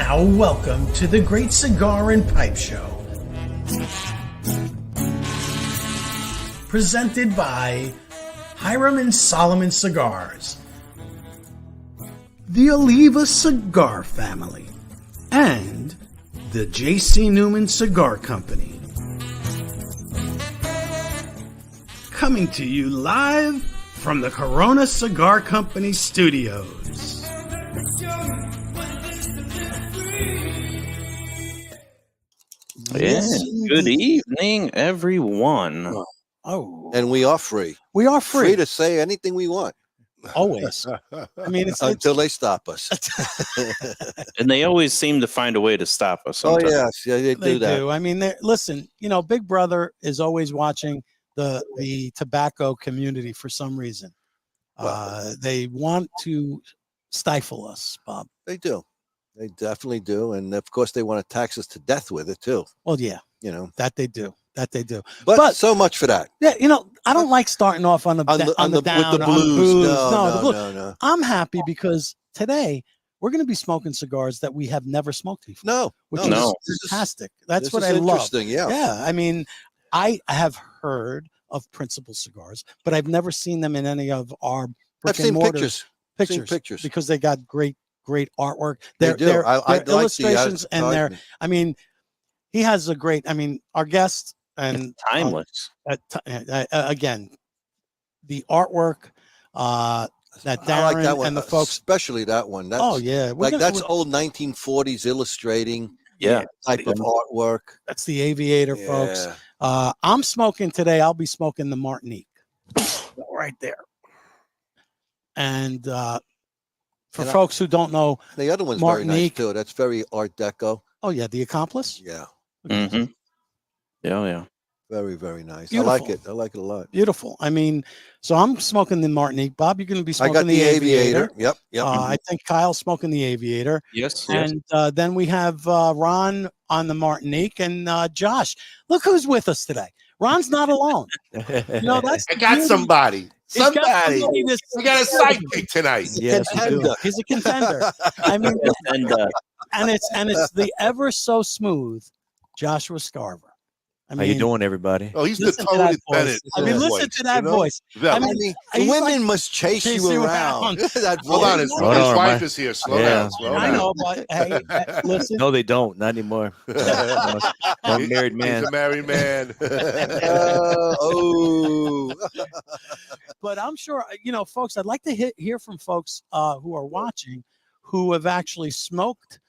now, welcome to the Great Cigar and Pipe Show. Presented by Hiram and Solomon Cigars, the Oliva Cigar family, and the J.C. Newman Cigar Company. Coming to you live from the Corona Cigar Company studios. Yeah. Good evening, everyone. Oh, and we are free. We are free to say anything we want. Always. I mean, until they stop us. And they always seem to find a way to stop us. Sometimes. Oh yes, yeah, they do. I mean, listen. You know, Big Brother is always watching the tobacco community for some reason. They want to stifle us, Bob. They do. They definitely do, and of course, they want to tax us to death with it too. Well, yeah, you know that they do. But so much for that. Yeah, you know, I don't like starting off on the down, with the blues. No. I'm happy because today we're going to be smoking cigars that we have never smoked before. Which is fantastic. That's what I love. Yeah. I mean, I have heard of Principle Cigars, but I've never seen them in any of our pictures because they got great artwork. They do. Their like illustrations and their. I mean, he has a great. I mean, our guest. And it's timeless. Again, the artwork that Darren like that one, and the folks, especially that one. That's, that's old 1940s illustrating. Yeah, type of artwork. That's the Aviator, folks. I'm smoking today. I'll be smoking the Martinique, right there. And for folks who don't know, the other one's Martinique, very nice too. That's very Art Deco. Oh yeah, the Accomplice. Yeah. Mm-hmm. Yeah. Very, very nice. Beautiful. I like it a lot. Beautiful. I mean, so I'm smoking the Martinique. Bob, you're going to be smoking the Aviator. Yep. I think Kyle's smoking the Aviator. Yes. And then we have Ron on the Martinique and Josh. Look who's with us today. Ron's not alone. I got somebody. Somebody. We got a sidekick tonight. Yes, he's a contender. I mean, and it's the ever so smooth Joshua Scarver. How you doing, everybody? Oh, he's the Tony Bennett. I mean, listen to that voice. I mean, women must chase you around. Hold on, his wife is here. Slow down. I know, but hey, listen. No, they don't. Not anymore. I'm a married man. He's a married man. But I'm sure, folks, I'd like to hear from folks who are watching who have actually smoked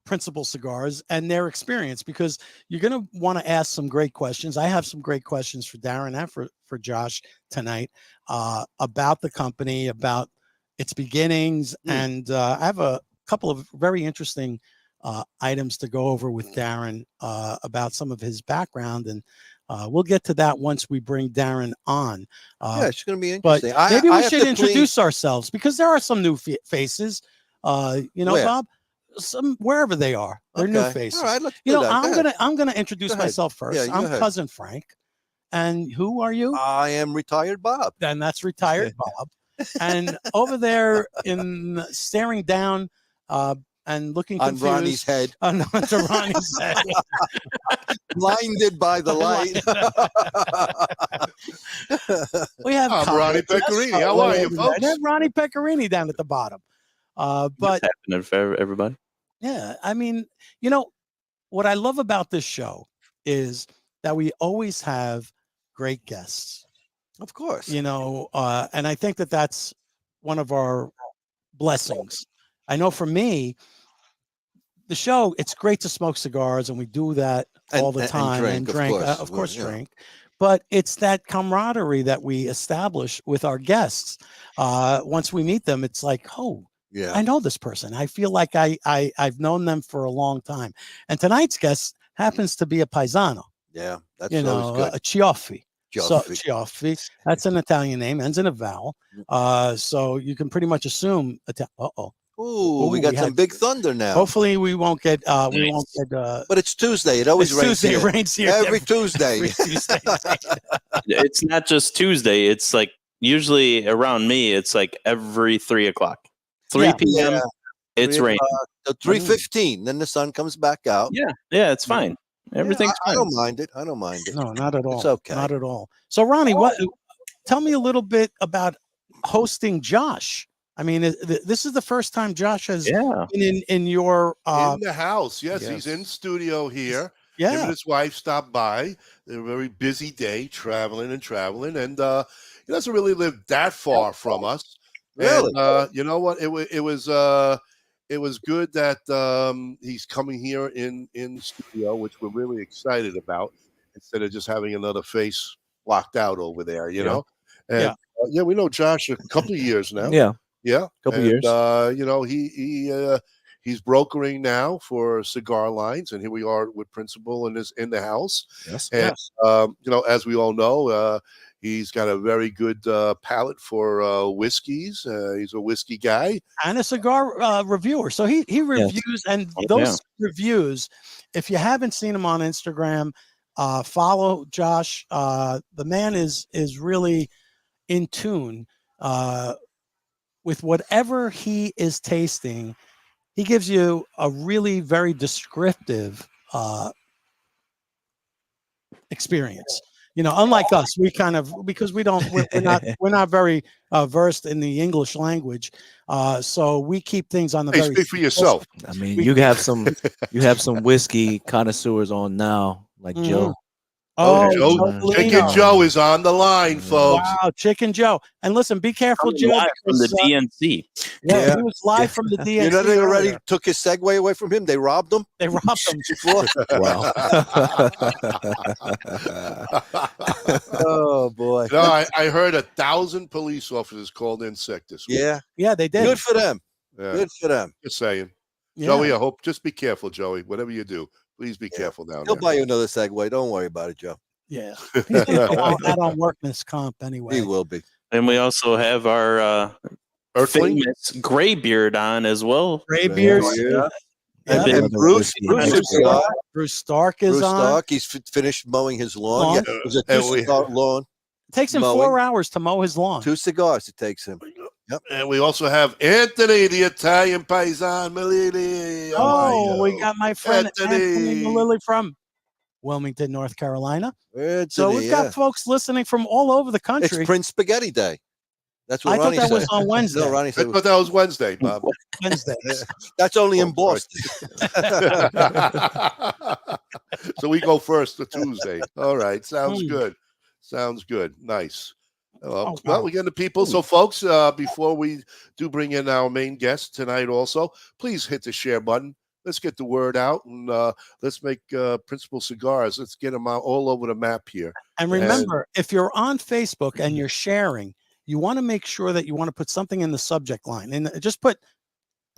Principle Cigars and their experience, because you're going to want to ask some great questions. I have some great questions for Darren and for Josh tonight about the company, about its beginnings. And I have a couple of very interesting items to go over with Darren about some of his background. And we'll get to that once we bring Darren on. It's going to be interesting. But maybe we should introduce ourselves, because there are some new faces, Bob. Some wherever they are, they're new faces. All right, I'm gonna introduce myself first. I'm Cousin Frank, and who are you? I am Retired Bob. And that's Retired Bob. And over there, staring down and looking on confused, Ronnie's head, to Ronnie's head, blinded by the light. We have Ronnie Pecorini. How are you, folks? I have Ronnie Pecorini down at the bottom. But what's happening for everybody? Yeah, I mean, what I love about this show is that we always have great guests. Of course. And I think that that's one of our blessings. I know for me, the show, it's great to smoke cigars, and we do that all the time, and drink, of course, drink. But it's that camaraderie that we establish with our guests. Once we meet them, it's like, yeah, I know this person. I feel like I've known them for a long time. And tonight's guest happens to be a paisano. Yeah, that's a Cioffi. Cioffi. That's an Italian name, ends in a vowel. So you can pretty much assume. We got some big thunder now. Hopefully we won't get. But it's Tuesday. It always rains. Tuesday. It rains here every Tuesday. Every Tuesday. It's not just Tuesday. It's like usually around me. It's like every 3 o'clock. 3 p.m. It's raining. 3:15. Then the sun comes back out. Yeah, it's fine. Everything's I fine. don't mind it. I don't mind it. No, not at all. It's okay. Not at all. So, Ronnie, tell me a little bit about hosting Josh. I mean, this is the first time Josh has been in your in the house. Yes, he's in studio here. Yeah, him and his wife stopped by. They're a very busy day, traveling, and he doesn't really live that far from us. Really? And, you know what? It was good that he's coming here in studio, which we're really excited about, instead of just having another face locked out over there. You know, and we know Josh a couple of years now. Yeah, couple years. You know, he's brokering now for cigar lines, and here we are with Principle in the house. Yes. And you know, as we all know, he's got a very good palate for whiskeys. He's a whiskey guy and a cigar reviewer. So he reviews, and those reviews, if you haven't seen him on Instagram, follow Josh. The man is really in tune with whatever he is tasting. He gives you a really very descriptive experience. You know, unlike us, we kind of, because we're not very versed in the English language, so we keep things on the very. Speak for yourself. I mean, you have some whiskey connoisseurs on now, like Joe. Chicken Joe is on the line, folks. Wow, Chicken Joe. And listen, be careful, Joe. Live from the DNC. Yeah, he was live from the DNC. You know, they already took his Segway away from him. They robbed him. They robbed him before. Wow. Oh boy. No, I heard 1,000 police officers called in sick this week. Yeah, they did. Good for them. Yeah. Good for them. Just saying. Yeah. Joey, I hope, just be careful, Joey. Whatever you do, please be careful down He'll there. buy you another Segway. Don't worry about it, Joe. Yeah. He's gonna go out on workman's comp anyway. He will be. And we also have our famous Graybeard on as well. Graybeard. Yeah. Yeah. And Bruce Stark is on. Stark. He's finished mowing his lawn. Yeah, it was a 2-cigar lawn. It takes him 4 hours to mow his lawn. 2 cigars it takes him. Yep. And we also have Anthony, the Italian paisan Malili. Oh, we got my friend Anthony Malili from Wilmington, North Carolina. So we've got folks listening from all over the country. It's Prince Spaghetti Day. That's what Ronnie thought that said. was on Wednesday. No, Ronnie said I thought that was Wednesday, Bob. Wednesday. That's only in Boston. So we go first to Tuesday. All right. Sounds good. Sounds good. Nice. Well, we get the people. So, folks, before we do bring in our main guest tonight also, please hit the share button. Let's get the word out, and let's make Principle Cigars. Let's get them out all over the map here. And remember, if you're on Facebook and you're sharing, you want to make sure that you want to put something in the subject line, and just put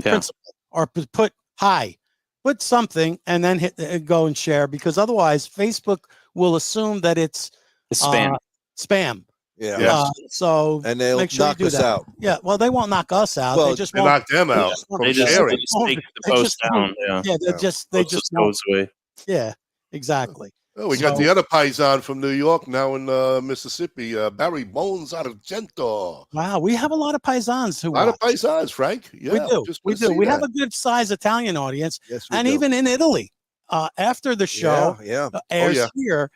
Principle or put hi, put something, and then go and share, because otherwise Facebook will assume that it's spam. Spam. Yeah. So and they'll make sure knock you do us that. out. Yeah. Well, they won't knock us out. Well, they just They won't knock them out from sharing. They just take the post down. They just goes away. Yeah, exactly. Oh, we got the other paisan from New York now in Mississippi, Barry Bones Argento. Wow, we have a lot of paisans who a lot of paisans, Frank. Yeah, we do. We do. We have a good size Italian audience, and even in Italy, after the show airs here,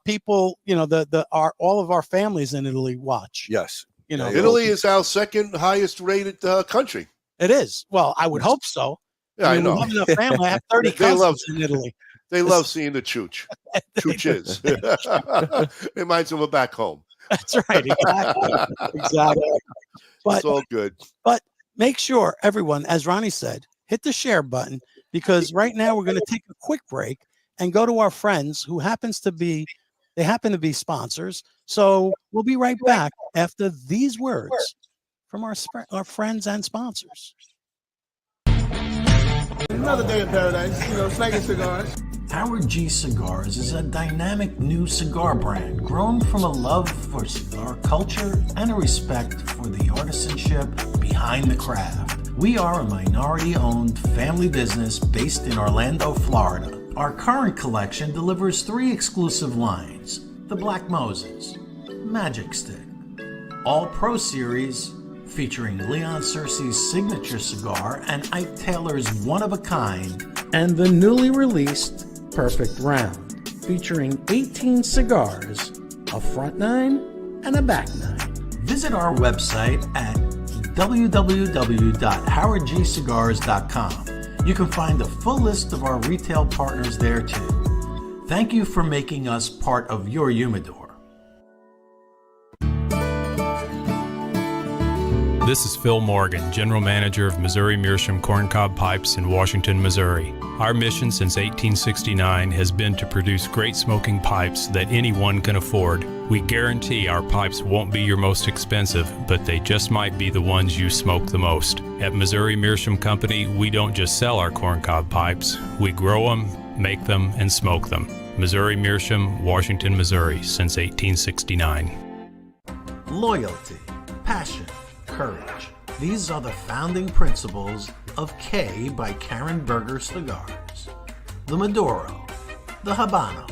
people, you know, all of our families in Italy watch. Yes, you know, Italy is our second highest rated country. It is. Well, I would hope so. Yeah, I know. We have enough family. I have 30 cousins in Italy. They love seeing the chooch. Chooches. Reminds them of back home. That's right. Exactly. But, it's all good. But make sure, everyone, as Ronnie said, hit the share button, because right now we're going to take a quick break and go to our friends who happen to be sponsors. So we'll be right back after these words from our friends and sponsors. Another day in paradise, snagging cigars. Our G Cigars is a dynamic new cigar brand grown from a love for cigar culture and a respect for the artisanship behind the craft. We are a minority-owned family business based in Orlando, Florida. Our current collection delivers 3 exclusive lines: the Black Moses, Magic Stick, All Pro Series, featuring Leon Searcy's signature cigar and Ike Taylor's one-of-a-kind, and the newly released Perfect Round, featuring 18 cigars, a front nine and a back nine. Visit our website at www.howardgcigars.com. You can find a full list of our retail partners there too. Thank you for making us part of your humidor. This is Phil Morgan, General Manager of Missouri Meerschaum Corncob Pipes in Washington, Missouri. Our mission since 1869 has been to produce great smoking pipes that anyone can afford. We guarantee our pipes won't be your most expensive, but they just might be the ones you smoke the most. At Missouri Meerschaum Company, we don't just sell our corncob pipes, we grow them, make them, and smoke them. Missouri Meerschaum, Washington, Missouri, since 1869. Loyalty, passion, courage. These are the founding principles of K by Karen Berger Cigars. The Maduro, the Habano,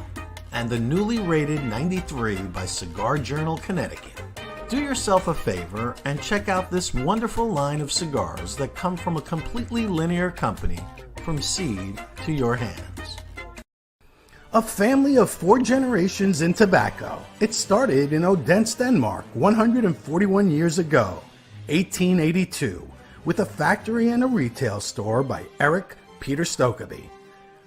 and the newly rated 93 by Cigar Journal, Connecticut. Do yourself a favor and check out this wonderful line of cigars that come from a completely linear company from seed to your hands. A family of 4 generations in tobacco. It started in Odense, Denmark, 141 years ago. 1882, with a factory and a retail store by Eric Peter Stokeby.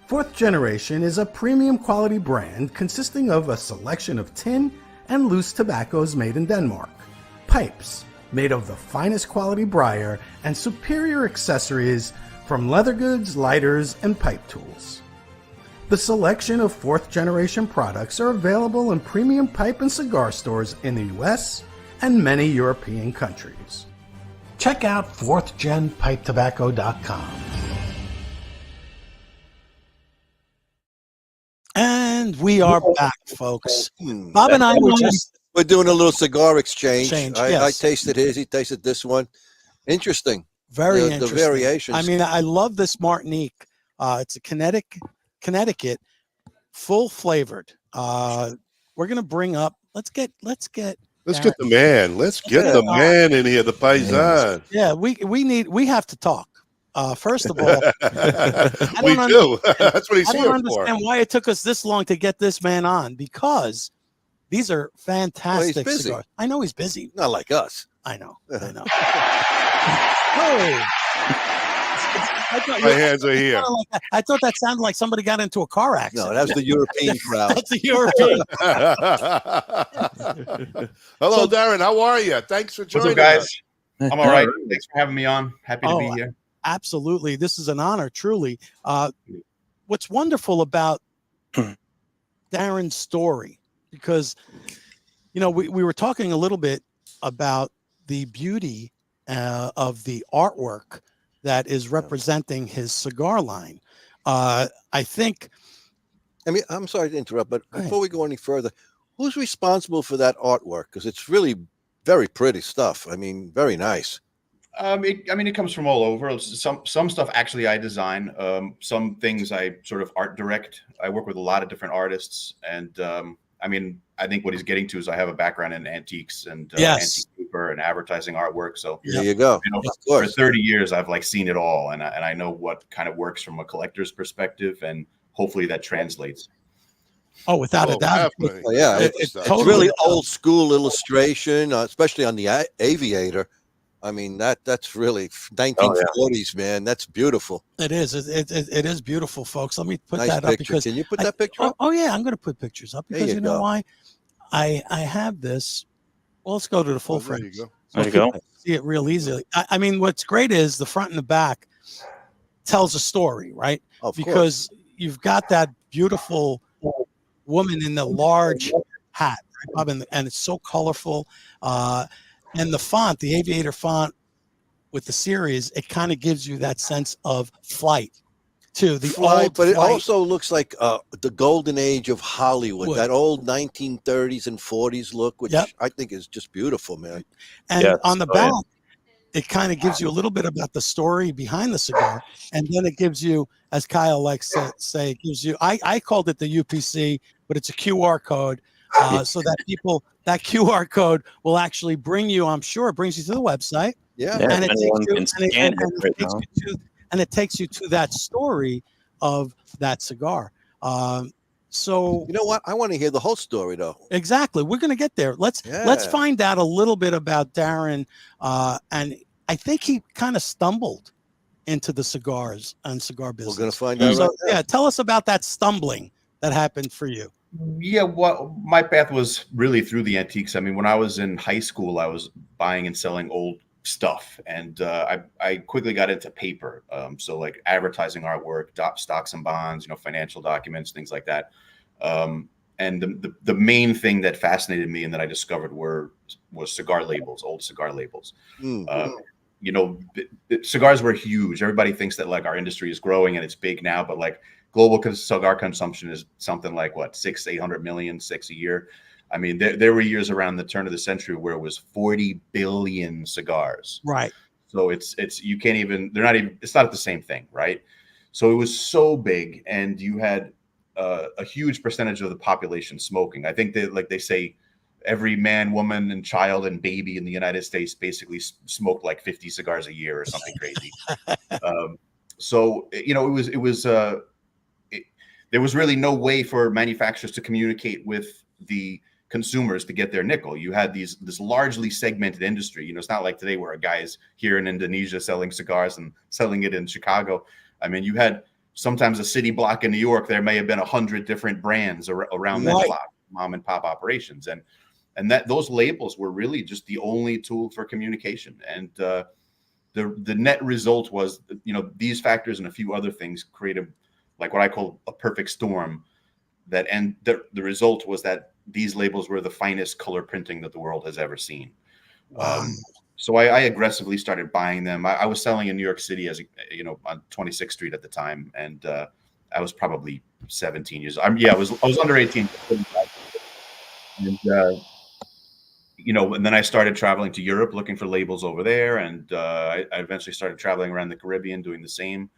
4th Generation is a premium quality brand consisting of a selection of tin and loose tobaccos made in Denmark, pipes made of the finest quality briar, and superior accessories from leather goods, lighters, and pipe tools. The selection of 4th Generation products are available in premium pipe and cigar stores in the US and many European countries. Check out 4thGenPipeTobacco.com. And we are back, folks. Bob and I we're doing a little cigar exchange. I Yes. tasted his, he tasted this one. Interesting. Very interesting. The variations. I mean, I love this Martinique. It's a Connecticut, full flavored. We're gonna bring up. Let's get the man. Let's get the man in here, the paisan. Yeah, we have to talk. First of all, we do. That's what he's I here don't for. understand why it took us this long to get this man on, because these are fantastic cigars. I know he's busy. Not like us. I know. My hands are here. I thought that sounded like somebody got into a car accident. No, that's the European crowd. That's the European. Hello, Darren. How are you? Thanks for joining What's up, guys? us. I'm all right. Thanks for having me on. Happy to be here. Absolutely. This is an honor, truly. What's wonderful about Darren's story, because, we were talking a little bit about the beauty of the artwork that is representing his cigar line. I think. I mean, I'm sorry to interrupt, but before we go any further, who's responsible for that artwork? Because it's really very pretty stuff. I mean, very nice. It comes from all over. Some stuff actually I design. Some things I sort of art direct. I work with a lot of different artists, and I think what he's getting to is I have a background in antiques and antique paper and advertising artwork. So there you go. For 30 years, I've seen it all, and I know what kind of works from a collector's perspective, and hopefully that translates. Oh, without a doubt. Yeah, it's really old school illustration, especially on the Aviator. I mean, that's really 1940s, man. That's beautiful. It is. It is beautiful, folks. Let me put nice that picture. up because can you put that picture up? Oh yeah, I'm going to put pictures up because you know why? I have this. Well, let's go to the full frame. There you go. There you go. See it real easily. I mean, what's great is the front and the back tells a story, right? Because you've got that beautiful woman in the large hat, right, Bob? And it's so colorful. And the font, the Aviator font with the series, it kind of gives you that sense of flight too. The old but it flight. also looks like the golden age of Hollywood, that old 1930s and 40s look, which I think is just beautiful, man. And on the back, it kind of gives you a little bit about the story behind the cigar. And then it gives you, as Kyle likes to say, it gives you, I called it the UPC, but it's a QR code so that people, that QR code will actually bring you, I'm sure it brings you to the website. Yeah. And it anyone takes you, can scan it right now. and it takes you to that story of that cigar. So You know what? I want to hear the whole story, though. exactly, we're going to get there. Let's find out a little bit about Darren. And I think he kind of stumbled into the cigars and cigar business. We're going to find out. So, right now. yeah, tell us about that stumbling that happened for you. Yeah, well, my path was really through the antiques. I mean, when I was in high school, I was buying and selling old stuff, and I quickly got into paper. So like advertising artwork, stocks and bonds, financial documents, things like that. And the main thing that fascinated me and that I discovered was cigar labels, old cigar labels. Cigars were huge. Everybody thinks that like our industry is growing and it's big now, but like global cigar consumption is something like what, 600-800 million a year. I mean, there were years around the turn of the century where it was 40 billion cigars. Right. So it's you can't even, it's not the same thing, right? So it was so big, and you had a huge percentage of the population smoking. I think that, like they say, every man, woman, and child and baby in the United States basically smoked like 50 cigars a year or something crazy. So there was really no way for manufacturers to communicate with the consumers to get their nickel. You had this largely segmented industry. It's not like today where a guy is here in Indonesia selling cigars and selling it in Chicago. I mean, you had sometimes a city block in New York, there may have been 100 different brands around that block, mom and pop operations. And that those labels were really just the only tool for communication. And the net result was, these factors and a few other things created like what I call a perfect storm. The result was that these labels were the finest color printing that the world has ever seen. So I aggressively started buying them. I was selling in New York City on 26th Street at the time, and I was probably 17 years old. I was under 18. And and then I started traveling to Europe looking for labels over there, and I eventually started traveling around the Caribbean doing the same.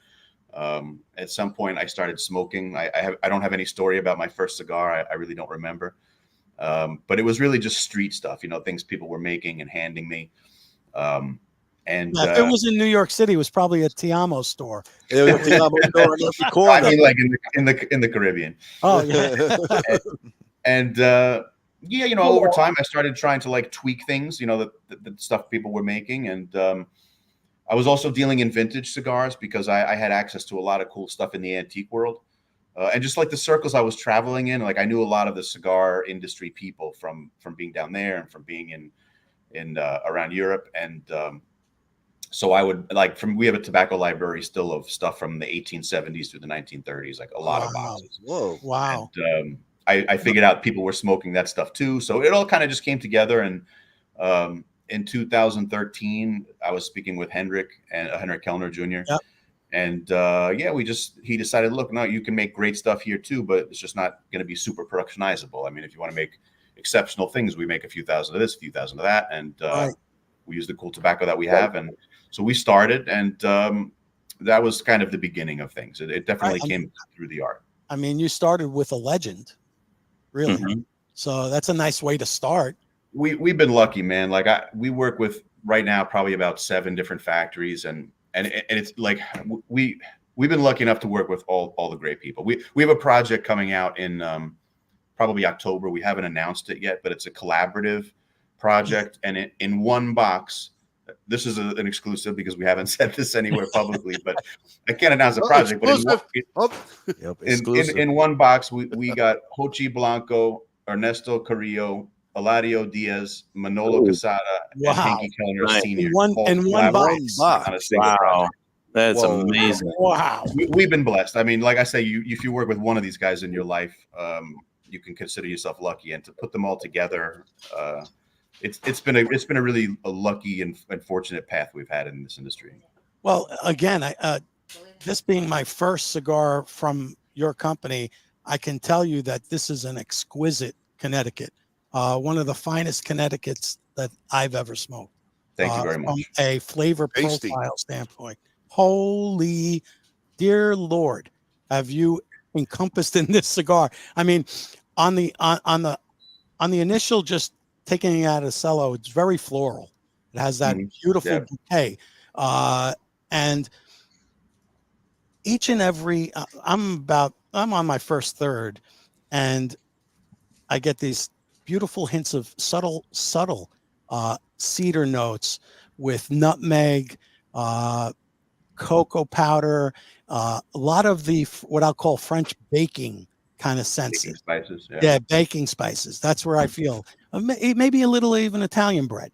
At some point, I started smoking. I don't have any story about my first cigar. I really don't remember. But it was really just street stuff, things people were making and handing me. If it was in New York City, it was probably a Tiamo store. It was a Tiamo store in the corner. I mean, like in the Caribbean. Oh yeah. Over time, I started trying to like tweak things, the stuff people were making, and I was also dealing in vintage cigars because I had access to a lot of cool stuff in the antique world. And just like the circles I was traveling in, like I knew a lot of the cigar industry people from being down there and from being in around Europe. And so I would we have a tobacco library still of stuff from the 1870s through the 1930s, like a lot of boxes. Whoa. Wow. And I figured out people were smoking that stuff too. So it all kind of just came together. And in 2013, I was speaking with Henrik Kellner Jr. Yep. And he decided, look, no, you can make great stuff here too, but it's just not going to be super productionizable. I mean, if you want to make exceptional things, we make a few thousand of this, a few thousand of that, and we use the cool tobacco that we have. And so we started, and that was kind of the beginning of things. It definitely came through the art. I mean, you started with a legend, really. Mm-hmm. So that's a nice way to start. We've been lucky, man. Like we work with right now probably about 7 different factories, and it's like we've been lucky enough to work with all the great people. We have a project coming out in probably October. We haven't announced it yet, but it's a collaborative project, and in one box. This is an exclusive because we haven't said this anywhere publicly, but I can't announce the project. But in one box, we got Hochi Blanco, Ernesto Carrillo, Eladio Diaz, Manolo Casada, and Hanky Kellner Sr. In one box. On a single project. That's amazing. Wow. We've been blessed. I mean, like I say, if you work with one of these guys in your life, you can consider yourself lucky. And to put them all together, it's been a really lucky and fortunate path we've had in this industry. Well, again, this being my first cigar from your company, I can tell you that this is an exquisite Connecticut. One of the finest Connecticut's that I've ever smoked. Thank you very much. From a flavor profile standpoint. Holy dear Lord, have you encompassed in this cigar? I mean, on the on the initial, just taking it out of the cello, it's very floral. It has that beautiful bouquet. And each and every, I'm on my first third, and I get these beautiful hints of subtle cedar notes with nutmeg, cocoa powder, a lot of the what I'll call French baking kind of senses. Baking spices, yeah, baking spices. That's where I feel maybe a little even Italian bread.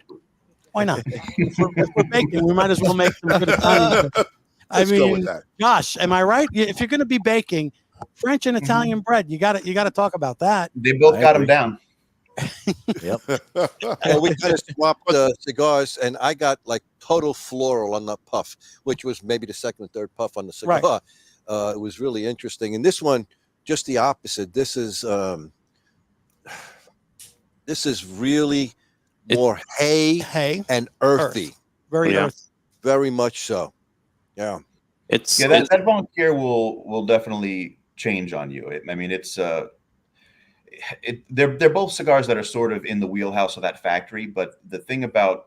Why not? if we're baking, we might as well make some good Italian bread. I mean, gosh, am I right? If you're going to be baking French and Italian bread, you got to talk about that. They both got them down. Yep. Well, we kind of swapped cigars, and I got like total floral on the puff, which was maybe the second or third puff on the cigar. Right. It was really interesting. And this one, just the opposite. This is really more hay and earthy. Very earthy. Very much so. Yeah. That Bon Care will definitely change on you. I mean, it's they're both cigars that are sort of in the wheelhouse of that factory. But the thing about,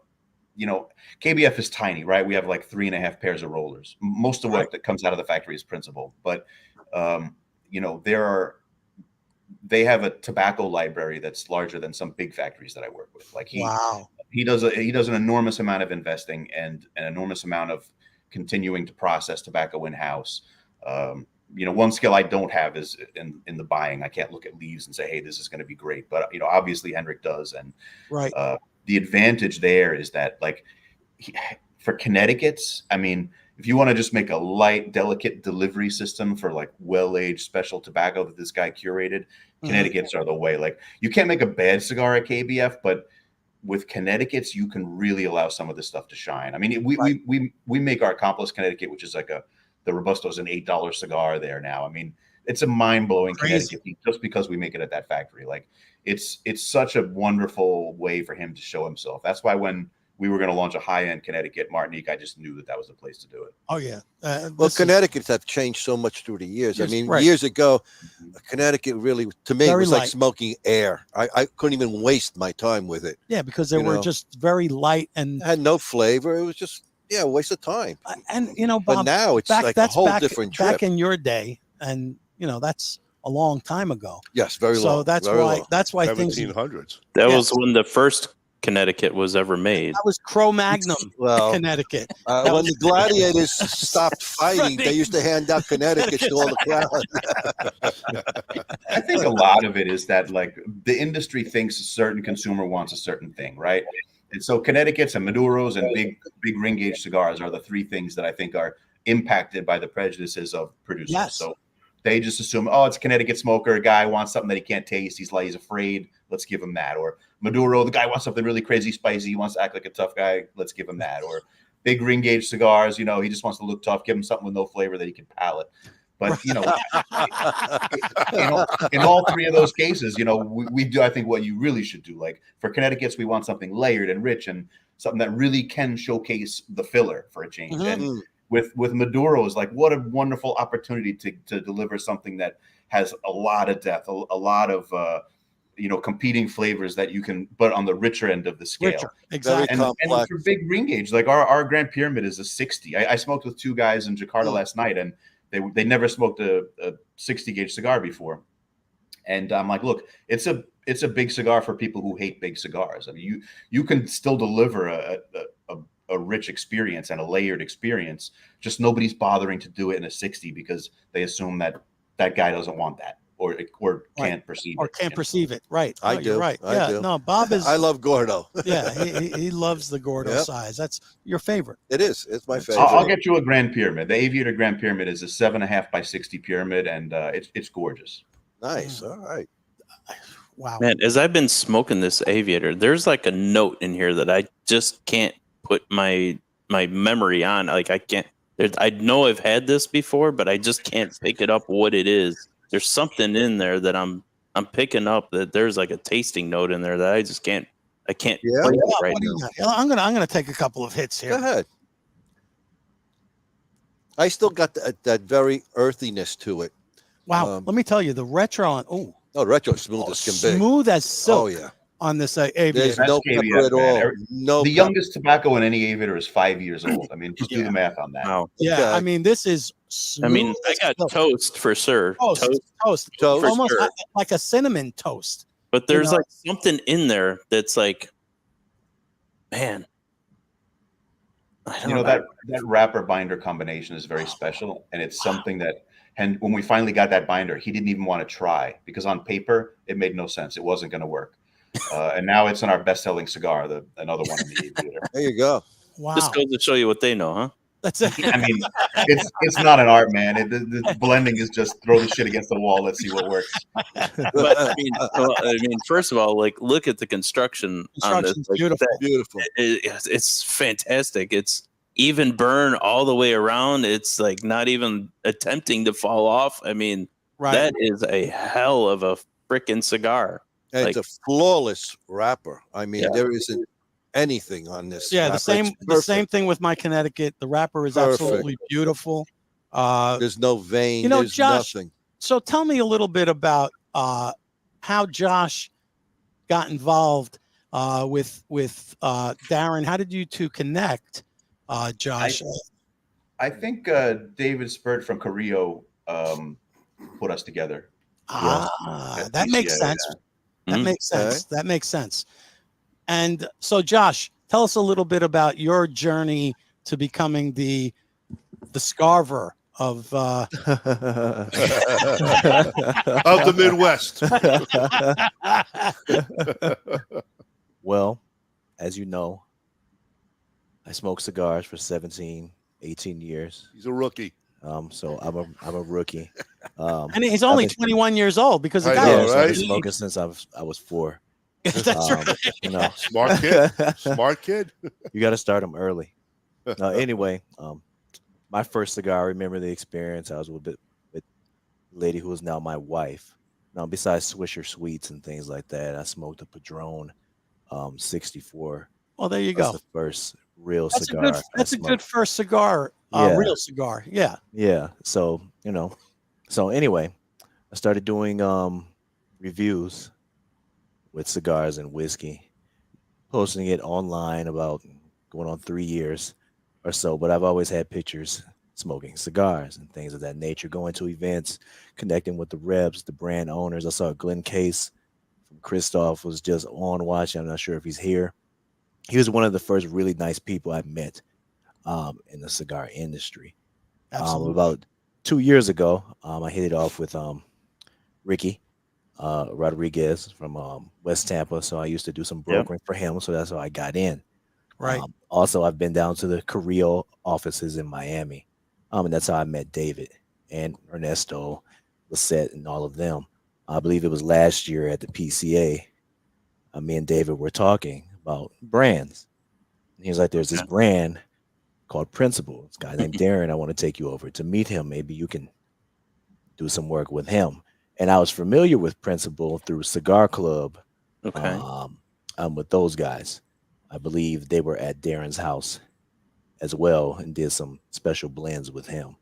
KBF is tiny, right? We have like 3.5 pairs of rollers. Most of what that comes out of the factory is Principle, but they have a tobacco library that's larger than some big factories that I work with. Like he does an enormous amount of investing and an enormous amount of continuing to process tobacco in-house. One skill I don't have is in the buying. I can't look at leaves and say, hey, this is going to be great. But, obviously Henrik does. And the advantage there is that, like, for Connecticut's, I mean, if you want to just make a light, delicate delivery system for like well-aged special tobacco that this guy curated, Connecticut's are the way. Like, you can't make a bad cigar at KBF, but with Connecticut's, you can really allow some of this stuff to shine. I mean, we make our Accomplice Connecticut, which is like the Robusto is an $8 cigar there now. I mean, it's a mind-blowing Connecticut just because we make it at that factory. Like, it's such a wonderful way for him to show himself. That's why when we were going to launch a high-end Connecticut Martinique, I just knew that was the place to do it. Oh, yeah. Well, Connecticut's have changed so much through the years. I mean, years ago, Connecticut really, to me, was like smoking air. I couldn't even waste my time with it. Yeah, because they were just very light and had no flavor. It was just, a waste of time. And, Bob, but now it's like a whole different trip. Back in your day, and, that's a long time ago. Yes, very long. So that's why 1700s. That was when the first Connecticut was ever made. That was Cro-Magnon, Connecticut. When the gladiators stopped fighting, they used to hand out Connecticut to all the crowd. I think a lot of it is that, like, the industry thinks a certain consumer wants a certain thing, right? And so Connecticut's and Maduros and big ring gauge cigars are the three things that I think are impacted by the prejudices of producers. Yes. So they just assume, it's a Connecticut smoker. A guy wants something that he can't taste. He's afraid. Let's give him that. Or Maduro, the guy wants something really crazy spicy. He wants to act like a tough guy. Let's give him that. Or big ring gauge cigars, he just wants to look tough. Give him something with no flavor that he can palate. But, in all three of those cases, we do, I think, what you really should do. Like, for Connecticut's, we want something layered and rich and something that really can showcase the filler for a change. And with Maduros, like, what a wonderful opportunity to deliver something that has a lot of depth, a lot of competing flavors that you can put on the richer end of the scale. Exactly. And for big ring gauge, like our Grand Pyramid is a 60. I smoked with two guys in Jakarta last night, and they never smoked a 60 gauge cigar before. And I'm like, look, it's a big cigar for people who hate big cigars. I mean, you can still deliver a rich experience and a layered experience. Just nobody's bothering to do it in a 60 because they assume that guy doesn't want that or can't perceive it. Or can't perceive it. Right. I do. You're right. I do. No, Bob is. I love Gordo. Yeah, he loves the Gordo size. That's your favorite. It is. It's my favorite. I'll get you a Grand Pyramid. The Aviator Grand Pyramid is a 7.5 by 60 pyramid, and it's gorgeous. Nice. All right. Wow. Man, as I've been smoking this Aviator, there's like a note in here that I just can't put my memory on. Like, I can't. I know I've had this before, but I just can't pick it up what it is. There's something in there that I'm picking up, that there's like a tasting note in there that I just can't. I can't. Play it right now. I'm gonna take a couple of hits here. Go ahead. I still got that very earthiness to it. Wow. Let me tell you, the retro on. Oh, Oh, retro smooth as can be. Smooth as silk. Oh yeah. On this aviator. There's That's no caveat, pepper at man. all. No. The pepper. youngest tobacco in any aviator is 5 years old. I mean, just do the math on that. Wow. Yeah, Okay. I mean, this is smooth. I mean, I as got silk. toast for sure. Toast. Toast. Almost sure. like a cinnamon toast. But there's know? like something in there that's like, man. I don't You know, that wrapper binder combination is very special, and it's something that, and when we finally got that binder, he didn't even want to try because on paper it made no sense. It wasn't going to work, and now it's in our best-selling cigar, another one in the aviator. There you go. Wow. Just goes to show you what they know, huh? That's it. I mean, it's not an art, man. The blending is just throw the shit against the wall. Let's see what works. But I mean, first of all, like look at the construction on this. Construction's Like, beautiful. Beautiful. It's fantastic. It's even burn all the way around. It's like not even attempting to fall off. I mean, Right. that is a hell of a freaking cigar. And Like- it's a flawless wrapper. I mean, Yeah. there isn't anything on this. Yeah, wrapper. the same It's the same perfect. thing with my Connecticut. The wrapper is Perfect. absolutely beautiful. There's no vein. You know, There's Josh, nothing. So tell me a little bit about how Josh got involved with Darren. How did you two connect, Josh? I think David Spurt from Carrillo put us together. That makes Yeah, sense. yeah. That makes sense. That makes sense. And so, Josh, tell us a little bit about your journey to becoming the Scarver of Of the Midwest. Well, as you know, I smoked cigars for 17, 18 years. He's a rookie. So I'm a rookie. and he's only 21 years old because the I guy know, Yeah, was so I've right? been smoking since I was 4. That's right. You know, Smart kid. Smart kid. you got to start them early. Anyway, my first cigar, I remember the experience. I was with a lady who is now my wife. Now, besides Swisher Sweets and things like that, I smoked a Padron 64. Well, there you That's go. the first real That's cigar. a good first cigar, Yeah. real cigar. Yeah. Yeah. So, so anyway, I started doing reviews with cigars and whiskey, posting it online about going on 3 years or so. But I've always had pictures smoking cigars and things of that nature, going to events, connecting with the reps, the brand owners. I saw Glenn Case from Christoph was just on watching. I'm not sure if he's here. He was one of the first really nice people I met in the cigar industry. Absolutely. About 2 years ago, I hit it off with Ricky Rodriguez from West Tampa. So I used to do some brokering for him. So that's how I got in. Right. Also, I've been down to the Carrillo offices in Miami. And that's how I met David and Ernesto, Lisette, and all of them. I believe it was last year at the PCA. Me and David were talking about brands. And he was like, there's this brand called Principle. This guy named Darren, I want to take you over to meet him. Maybe you can do some work with him. And I was familiar with Principle through Cigar Club. Okay. With those guys. I believe they were at Darren's house as well and did some special blends with him.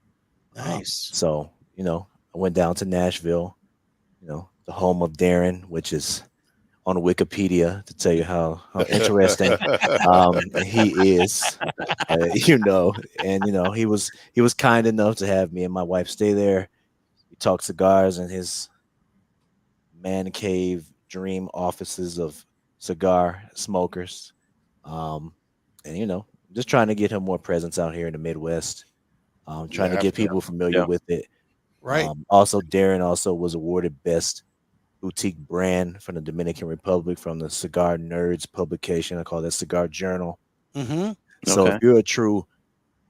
Nice. So, I went down to Nashville, the home of Darren, which is on Wikipedia to tell you how interesting he is, and he was kind enough to have me and my wife stay there. We talked cigars in his man cave dream offices of cigar smokers. Just trying to get him more presence out here in the Midwest. Trying to get people familiar with it. Right. Also, Darren also was awarded best boutique brand from the Dominican Republic from the Cigar Nerds publication. I call that Cigar Journal. Mm-hmm. So if you're a true,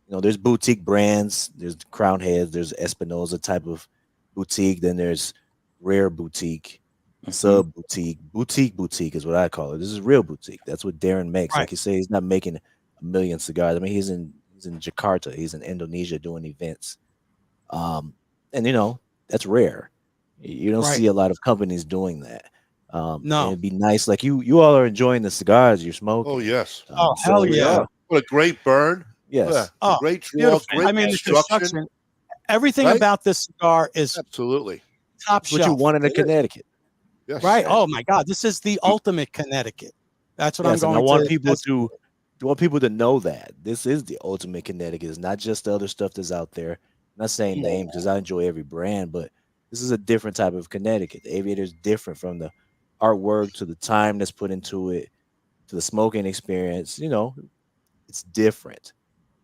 there's boutique brands, there's Crown Heads, there's Espinosa type of boutique, then there's rare boutique, sub boutique, boutique is what I call it. This is real boutique. That's what Darren makes. Right. Like you say, he's not making a million cigars. I mean, he's in Jakarta, he's in Indonesia doing events. And that's rare. You don't see a lot of companies doing that. No, it'd be nice. Like you all are enjoying the cigars you're smoking. Oh, yes. Hell yeah. What a great burn. Yes. Yeah. Oh, Great draw, beautiful. great I mean, the construction. construction, everything Right? about this cigar is Absolutely. top That's what you shelf. want in a Connecticut. Yes. Right. Oh my God, this is the ultimate Connecticut. That's what I'm going I want to. people to. I want people to know that this is the ultimate Connecticut. It's not just the other stuff that's out there. I'm not saying names because I enjoy every brand, but this is a different type of Connecticut. The Aviator is different from the artwork to the time that's put into it to the smoking experience. It's different.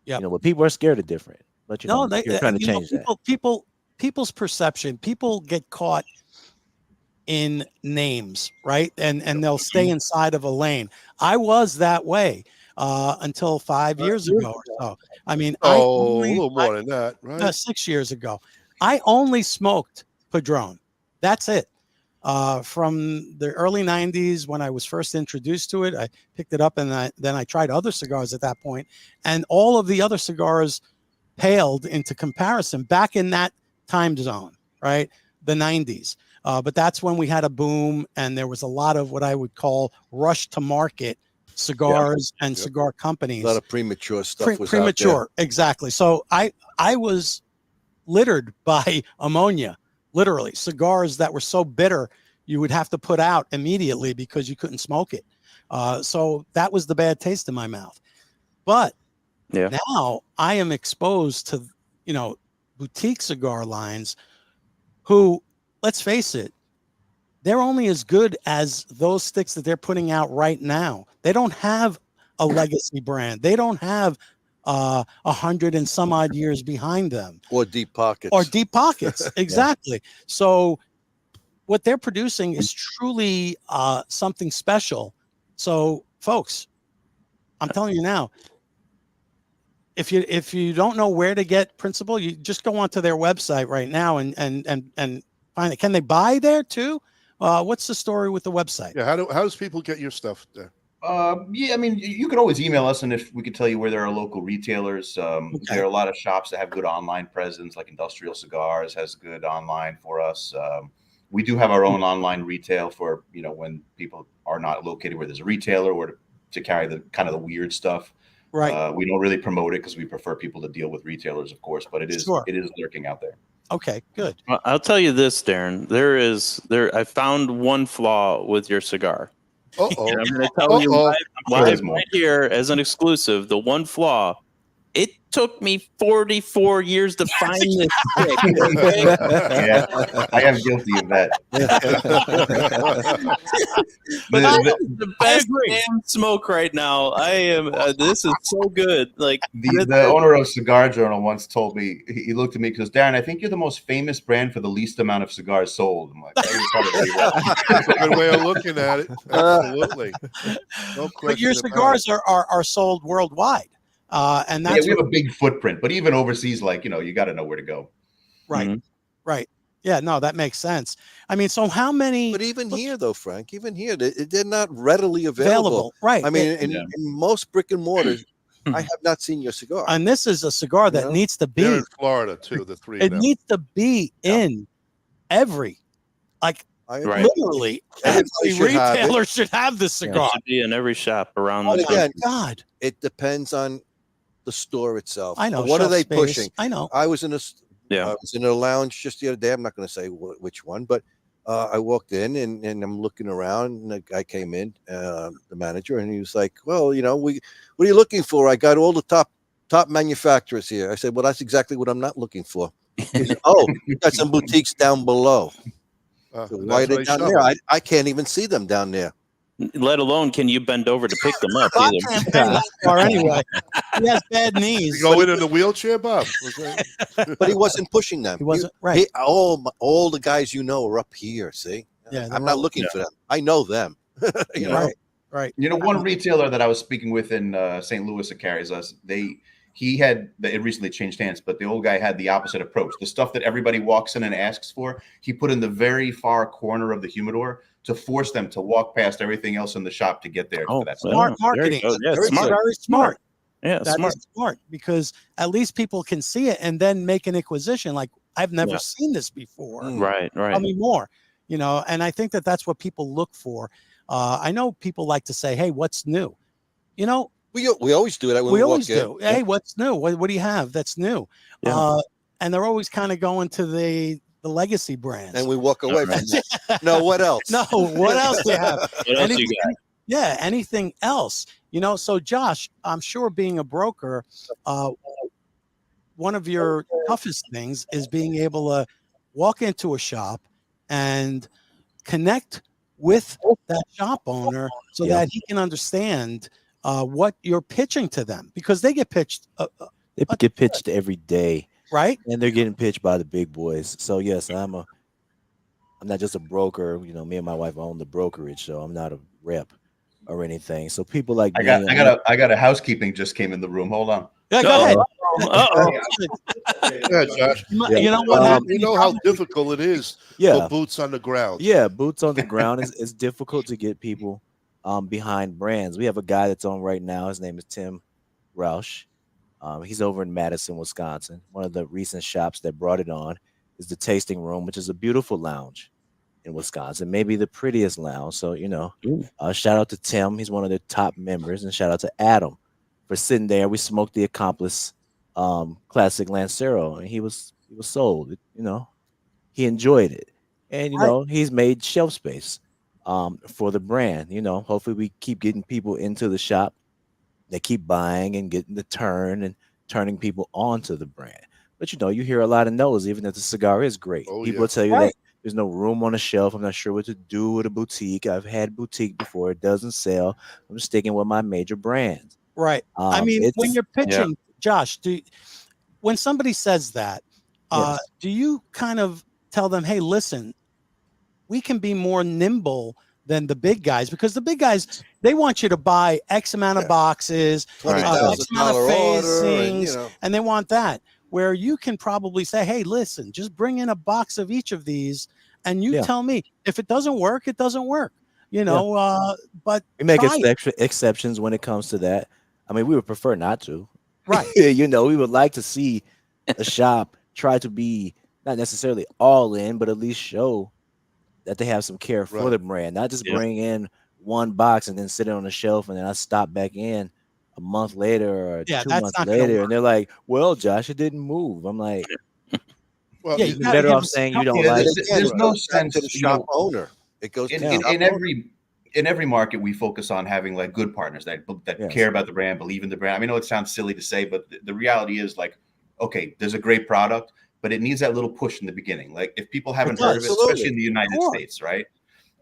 Yeah. But people are scared of different. But you're trying to change that. People's perception. People get caught in names, right? And they'll stay inside of a lane. I was that way until 5 years ago or so. I mean, a little more than that, right? 6 years ago. I only smoked Padron. That's it. From the early 90s when I was first introduced to it, I picked it up and then I tried other cigars at that point, and all of the other cigars paled into comparison back in that time zone, right? The 90s. But that's when we had a boom and there was a lot of what I would call rush to market cigars and cigar companies. A lot of premature stuff was premature, out there. exactly. So I was littered by ammonia, literally. Cigars that were so bitter you would have to put out immediately because you couldn't smoke it. So that was the bad taste in my mouth. But now I am exposed to, boutique cigar lines who, let's face it, they're only as good as those sticks that they're putting out right now. They don't have a legacy brand. They don't have 100 and some odd years behind them. Or deep pockets. Exactly. So what they're producing is truly something special. So folks, I'm telling you now, if you don't know where to get Principle, you just go onto their website right now and find it. Can they buy there too? What's the story with the website? Yeah, how does people get your stuff there? Yeah, I mean, you can always email us, and if we could tell you where there are local retailers. There are a lot of shops that have good online presence, like Industrial Cigars has good online for us. We do have our own online retail for when people are not located where there's a retailer, or to carry the kind of the weird stuff. Right. We don't really promote it because we prefer people to deal with retailers, of course, but it is lurking out there. Okay, good. Well, I'll tell you this, Darren. I found one flaw with your cigar. Uh-oh. And I'm going to tell you live right here as an exclusive. The one flaw. It took me 44 years to find this stick. Yeah, I am guilty of that. But the best damn smoke right now. I am. This is so good. Like the owner of Cigar Journal once told me. He looked at me because Darren, I think you're the most famous brand for the least amount of cigars sold. I'm like, that's a good way of looking at it. Absolutely. No question. But your cigars are sold worldwide. And that's we have a big footprint, but even overseas, you got to know where to go. Right. Mm-hmm. Right. Yeah, no, that makes sense. I mean, so how many? But even here, though, Frank, they're not readily available. Right. I mean, in most brick and mortars, I have not seen your cigar. And this is a cigar that needs to be. They're in Florida, too, the three. It needs to be in every, literally, every retailer should have this cigar. It should be in every shop around the country. God. It depends on the store itself. I know. What are they pushing? I know. I was in a lounge just the other day. I'm not going to say which one, but I walked in and I'm looking around, and the guy came in, the manager, and he was like, "Well, what are you looking for? I got all the top manufacturers here." I said, "Well, that's exactly what I'm not looking for." He said, "Oh, you got some boutiques down below." Why are they down there? I can't even see them down there. Let alone can you bend over to pick them up either. Anyway, he has bad knees. You go in a wheelchair, Bob. But he wasn't pushing them. He wasn't right. All the guys are up here. See, I'm not looking for them. I know them. Right. One retailer that I was speaking with in St. Louis that carries us, it recently changed hands, but the old guy had the opposite approach. The stuff that everybody walks in and asks for, he put in the very far corner of the humidor to force them to walk past everything else in the shop to get there. Oh, that smart marketing. Very smart. Yeah, that is smart, because at least people can see it and then make an acquisition. Like, I've never seen this before. Right. Tell me more. And I think that that's what people look for. I know people like to say, "Hey, what's new?" We always do that when we always walk do. in. Hey, what's new? What do you have that's new? Yeah. And they're always kind of going to the the legacy brands. And we walk away from that. No, what else? No, what else do you have? What else you got? Yeah, anything else? So Josh, I'm sure being a broker, one of your toughest things is being able to walk into a shop and connect with that shop owner so that he can understand what you're pitching to them, because they get pitched. They get pitched every day, right? And they're getting pitched by the big boys. So yes, I'm not just a broker. Me and my wife own the brokerage, so I'm not a rep or anything. So people like I got a housekeeping just came in the room. Hold on. Yeah, go ahead. Yeah, Josh. You know what? You know how difficult it is for boots on the ground. Yeah, boots on the ground is difficult to get people behind brands. We have a guy that's on right now. His name is Tim Roush. He's over in Madison, Wisconsin. One of the recent shops that brought it on is the Tasting Room, which is a beautiful lounge in Wisconsin, maybe the prettiest lounge. So, shout out to Tim. He's one of the top members, and shout out to Adam for sitting there. We smoked the Accomplice Classic Lancero, and he was sold. He enjoyed it, and he's made shelf space for the brand. Hopefully we keep getting people into the shop. They keep buying and getting the turn and turning people onto the brand. But you hear a lot of no's, even if the cigar is great. People tell you that there's no room on the shelf. I'm not sure what to do with a boutique. I've had boutique before. It doesn't sell. I'm sticking with my major brands. Right. When you're pitching, Josh, when somebody says that, do you kind of tell them, hey, listen, we can be more nimble than the big guys, because the big guys, they want you to buy X amount of boxes, X amount of facings, and they want that. Where you can probably say, hey, listen, just bring in a box of each of these, and you tell me if it doesn't work, it doesn't work. But we make exceptions when it comes to that. We would prefer not to. Right. We would like to see a shop try to be not necessarily all in, but at least show that they have some care for the brand, not just bring in one box and then sit it on the shelf, and then I stop back in a month later or 2 months later, and they're like, well, Josh, it didn't move. I'm like, well, you're better off saying you don't like it. There's no sense to the shop owner. It goes in every market. We focus on having like good partners that care about the brand, believe in the brand. I know it sounds silly to say, but the reality is, like, okay, there's a great product, but it needs that little push in the beginning. Like, if people haven't heard of it, especially in the United States, right?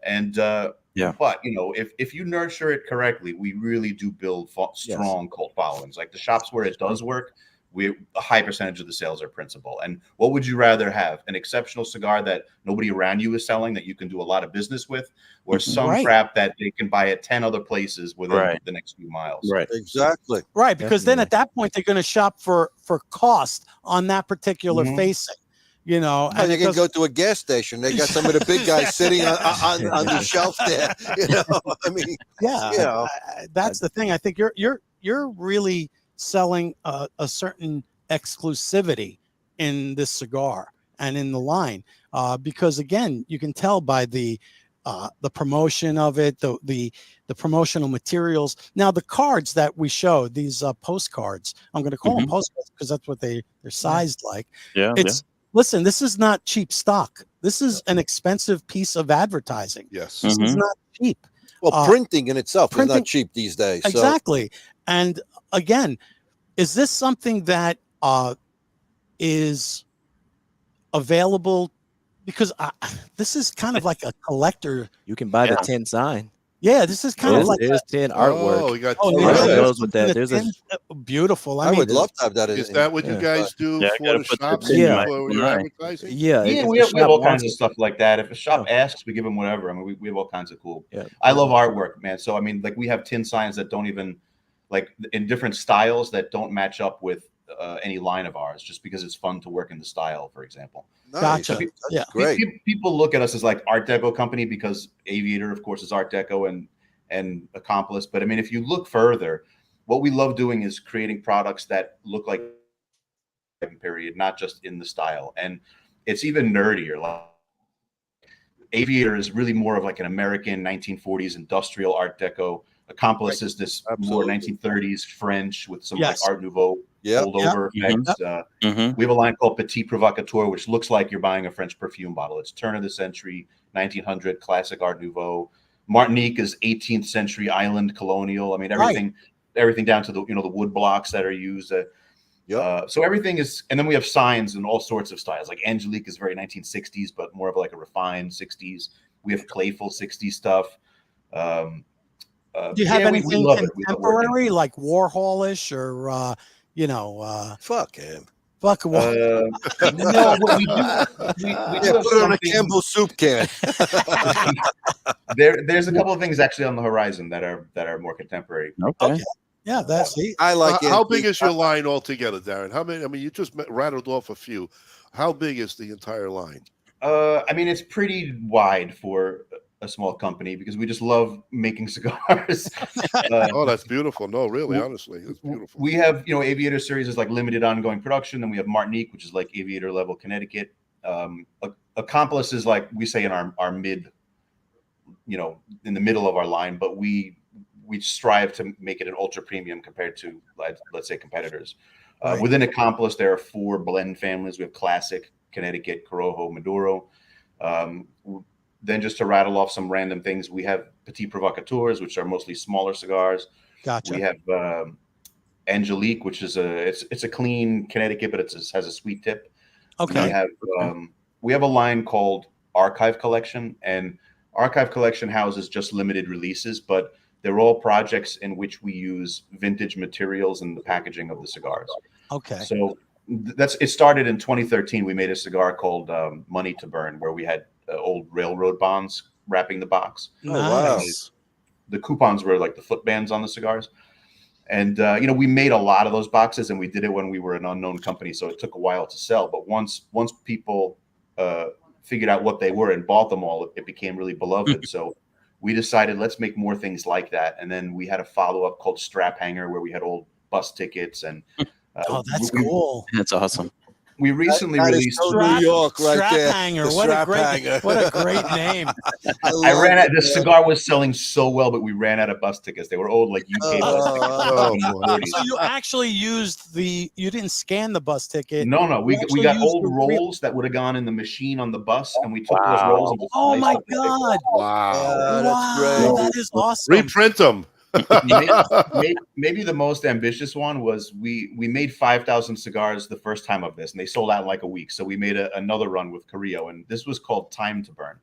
And but if you nurture it correctly, we really do build strong cult followings. Like the shops where it does work, a high percentage of the sales are Principle. And what would you rather have? An exceptional cigar that nobody around you is selling, that you can do a lot of business with, or some crap that they can buy at 10 other places within the next few miles? Right. Exactly. Right. Because then at that point, they're going to shop for cost on that particular facing. You can go to a gas station. They got some of the big guys sitting on the shelf there. That's the thing. I think you're really selling a certain exclusivity in this cigar and in the line, because again, you can tell by the promotion of it, the promotional materials. Now, the cards that we showed, these postcards, I'm going to call them postcards because that's what they're sized like. Listen, this is not cheap stock. This is an expensive piece of advertising. Yes. This is not cheap. Well, printing in itself is not cheap these days. Exactly. And again, is this something that is available? Because this is kind of like a collector. You can buy the 10 sign. Yeah, this is kind of like there's 10 artwork. Oh, we got goes with that. There's beautiful. I would love to have that. Is that what you guys do for the shops? For your advertising? Yeah, we have all kinds of stuff like that. If a shop asks, we give them whatever. We have all kinds of cool. I love artwork, man. So like we have tin signs that don't even, like, in different styles that don't match up with any line of ours, just because it's fun to work in the style, for example. Gotcha. That's great. People look at us as like Art Deco company because Aviator, of course, is Art Deco and Accomplice. But if you look further, what we love doing is creating products that look like period, not just in the style. And it's even nerdier. Like Aviator is really more of like an American 1940s industrial Art Deco. Accomplice is this more 1930s French with some like Art Nouveau holdover effects. We have a line called Petit Provocateur, which looks like you're buying a French perfume bottle. It's turn of the century, 1900 classic Art Nouveau. Martinique is 18th century island colonial. I mean, everything down to the the wood blocks that are used. So everything is, and then we have signs and all sorts of styles. Like Angelique is very 1960s, but more of like a refined 60s. We have playful 60s stuff. Do you have anything contemporary, like Warholish or fuck him? Fuck no, what we do put it on a Campbell soup can. There's a couple of things actually on the horizon that are more contemporary. Okay. Yeah, that's I like it. How big is your line altogether, Darren? How many? I mean, you just rattled off a few. How big is the entire line? I mean, it's pretty wide for a small company because we just love making cigars. Oh, that's beautiful. No, really, honestly, it's beautiful. We have, Aviator series is like limited ongoing production. Then we have Martinique, which is like Aviator level Connecticut. Accomplice is like we say in our mid, in the middle of our line, but we strive to make it an ultra premium compared to, let's say, competitors. Within Accomplice, there are 4 blend families. We have Classic, Connecticut, Corojo, Maduro. Then just to rattle off some random things, we have Petit Provocateurs, which are mostly smaller cigars. Gotcha. We have Angelique, which is it's a clean Connecticut, but it has a sweet tip. Okay. We have a line called Archive Collection, and Archive Collection houses just limited releases, but they're all projects in which we use vintage materials in the packaging of the cigars. Okay. So it started in 2013. We made a cigar called Money to Burn, where we had old railroad bonds wrapping the box. Oh, wow. The coupons were like the foot bands on the cigars. And, we made a lot of those boxes, and we did it when we were an unknown company. So it took a while to sell. But once people figured out what they were and bought them all, it became really beloved. So we decided, let's make more things like that. And then we had a follow-up called Strap Hanger, where we had old bus tickets. And that's cool. That's awesome. We recently released New York right Strap there. Hanger. The What Strap a Hanger. great name. I ran out. The cigar was selling so well, but we ran out of bus tickets. They were old, like UK bus tickets. So you actually used you didn't scan the bus ticket. No. We got old rolls that would have gone in the machine on the bus, and we took those rolls. And oh my God! Wow, that's great. That is awesome. Reprint them. Maybe the most ambitious one was we made 5,000 cigars the first time of this, and they sold out in like a week. So we made another run with Carrillo, and this was called Time to Burn.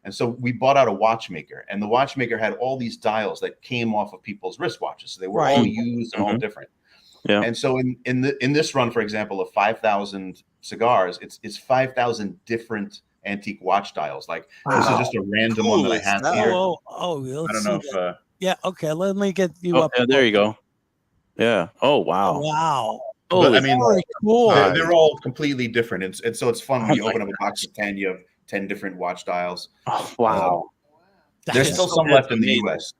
And so we bought out a watchmaker, and the watchmaker had all these dials that came off of people's wristwatches. So they were all used and all different. Yeah. And so in this run, for example, of 5,000 cigars, it's 5,000 different antique watch dials. Like this is just a random one that I have here. I don't know if. Yeah. Okay. Let me get you up. Yeah, there you go. Yeah. Oh wow. Wow. Oh, I mean, very cool. They're all completely different, and so it's fun when you open up a box of 10. You have 10 different watch dials. Oh, wow. There's still some left in the U.S.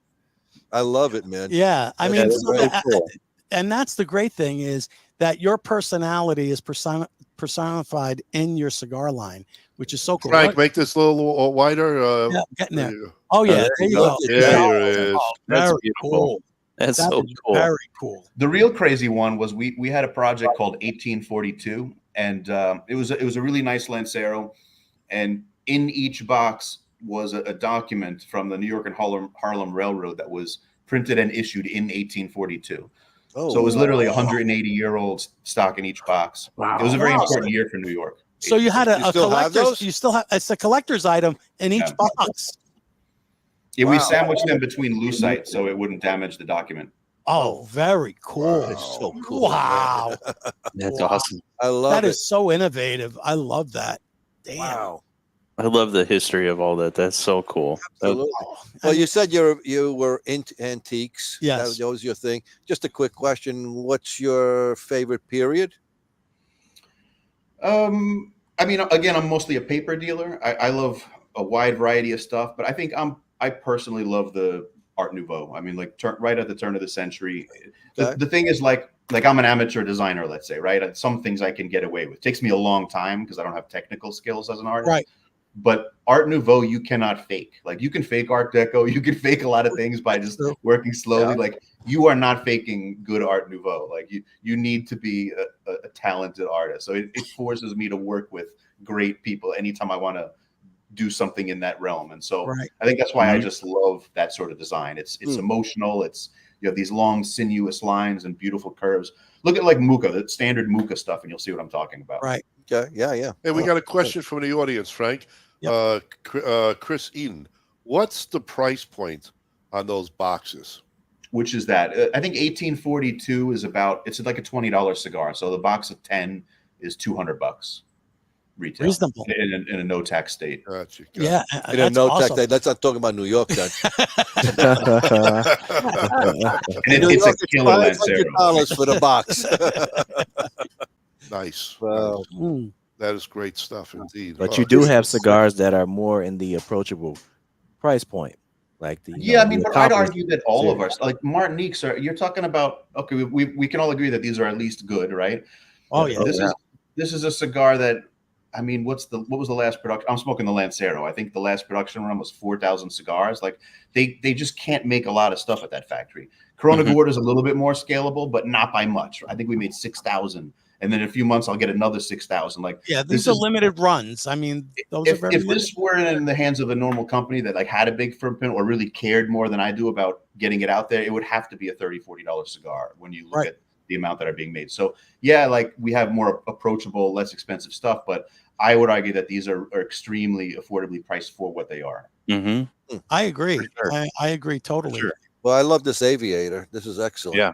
I love it, man. Yeah. I mean, cool. And that's the great thing is that your personality is personified in your cigar line, which is so cool. Frank, make this a little wider. Yeah, getting there. Oh yeah, there you go. Yeah, here it is. That's cool. That's so cool. Very cool. The real crazy one was we had a project called 1842, and it was a really nice Lancero, and in each box was a document from the New York and Harlem Railroad that was printed and issued in 1842. Oh, so it was literally 180-year-old stock in each box. Wow. It was a very important year for New York. So you had a collector's. You still have it's a collector's item in each box. Yeah, we sandwiched them between lucite so it wouldn't damage the document. Oh, very cool. Wow. That's so cool. Wow. That's awesome. I love that. It Is so innovative. I love that. Damn. Wow. I love the history of all that. That's so cool. Absolutely. Well, you said you were into antiques. Yes. That was your thing. Just a quick question. What's your favorite period? I mean, again, I'm mostly a paper dealer. I love a wide variety of stuff, but I think I personally love the Art Nouveau. I mean, like right at the turn of the century. The thing is like I'm an amateur designer, let's say, right? Some things I can get away with. It takes me a long time because I don't have technical skills as an artist. Right. But Art Nouveau, you cannot fake. Like, you can fake Art Deco, you can fake a lot of things by just working slowly. Yeah. Like, you are not faking good Art Nouveau. Like, you need to be a talented artist. So it forces me to work with great people anytime I want to do something in that realm. And so I think that's why I just love that sort of design. It's emotional. It's, you have these long sinuous lines and beautiful curves. Look at like Muka, the standard Muka stuff, and you'll see what I'm talking about. Right. Okay. Yeah. Hey, we got a question from the audience, Frank. Yep. Chris Eden, what's the price point on those boxes? Which is that? I think 1842 is about, it's like a $20 cigar. So the box of 10 is $200 retail. Reasonable. In a no tax state. Gotcha. Yeah. In a no tax day. Let's not talk about New York then. It's a killer Lancero. $500 for the box. Nice. Wow. That is great stuff indeed. But you do have cigars that are more in the approachable price point. Like the I mean, but I'd Accomplice argue that all of us, like Martiniques, you're talking about, okay, we can all agree that these are at least good, right? Oh yeah. This is a cigar that, I mean, what was the last production? I'm smoking the Lancero. I think the last production run was 4,000 cigars. Like, they just can't make a lot of stuff at that factory. Corona Gorda is a little bit more scalable, but not by much. I think we made 6,000. And then in a few months, I'll get another 6,000. Like, these are limited runs. I mean, those are very if this were in the hands of a normal company that like had a big footprint or really cared more than I do about getting it out there, it would have to be a $30, $40 cigar when you look at the amount that are being made. So like we have more approachable, less expensive stuff, but I would argue that these are extremely affordably priced for what they are. I agree. Sure. I agree totally. Sure. Well, I love this Aviator. This is excellent. Yeah.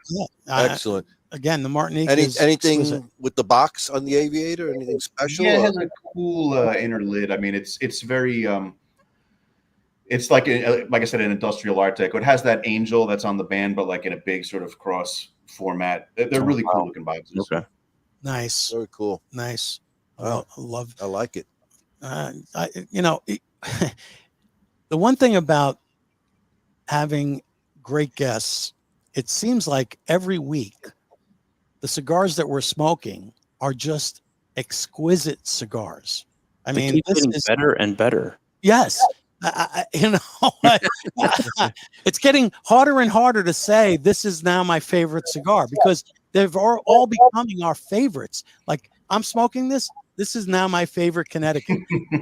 Excellent. Again, the Martinique. Anything exquisite. with the box on the Aviator? Anything special? Yeah, it has a cool inner lid. I mean, it's very it's like I said, an industrial art deco. It has that angel that's on the band, but like in a big sort of cross format. They're really cool looking boxes. Okay. Nice. Very cool. Nice. Wow. I love. I like it. The one thing about having great guests, it seems like every week the cigars that we're smoking are just exquisite cigars. I mean, keep this getting is better and better. Yes. It's getting harder and harder to say this is now my favorite cigar because they've all becoming our favorites. Like, I'm smoking this. This is now my favorite Connecticut.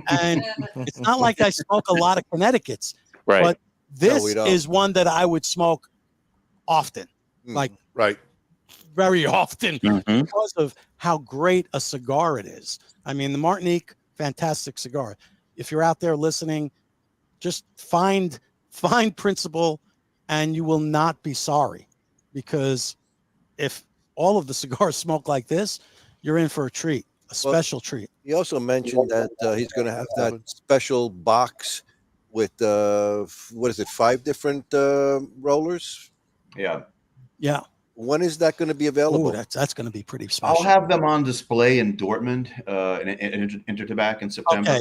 And it's not like I smoke a lot of Connecticut's, Right. but this we don't. is one that I would smoke often, like very often, because of how great a cigar it is. I mean, the Martinique, fantastic cigar. If you're out there listening, just find Principle and you will not be sorry, because if all of the cigars smoke like this, you're in for a treat, a special treat. He also mentioned that he's going to have that special box with 5 different rollers? Yeah. When is that going to be available? Ooh, that's going to be pretty special. I'll have them on display in Dortmund in Intertabac in September. Okay.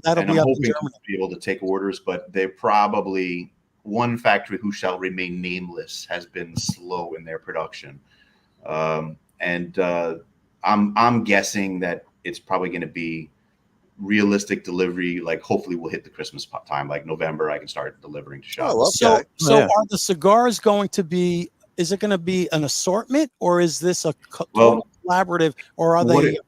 That'll and be I'm up in hoping to Germany. be able to take orders, but they're probably one factory who shall remain nameless has been slow in their production. I'm guessing that it's probably going to be realistic delivery. Like, hopefully we'll hit the Christmas time, like November, I can start delivering to shops. Oh, okay. So are the cigars going to be, is it going to be an assortment, or is this a total collaborative, or are they?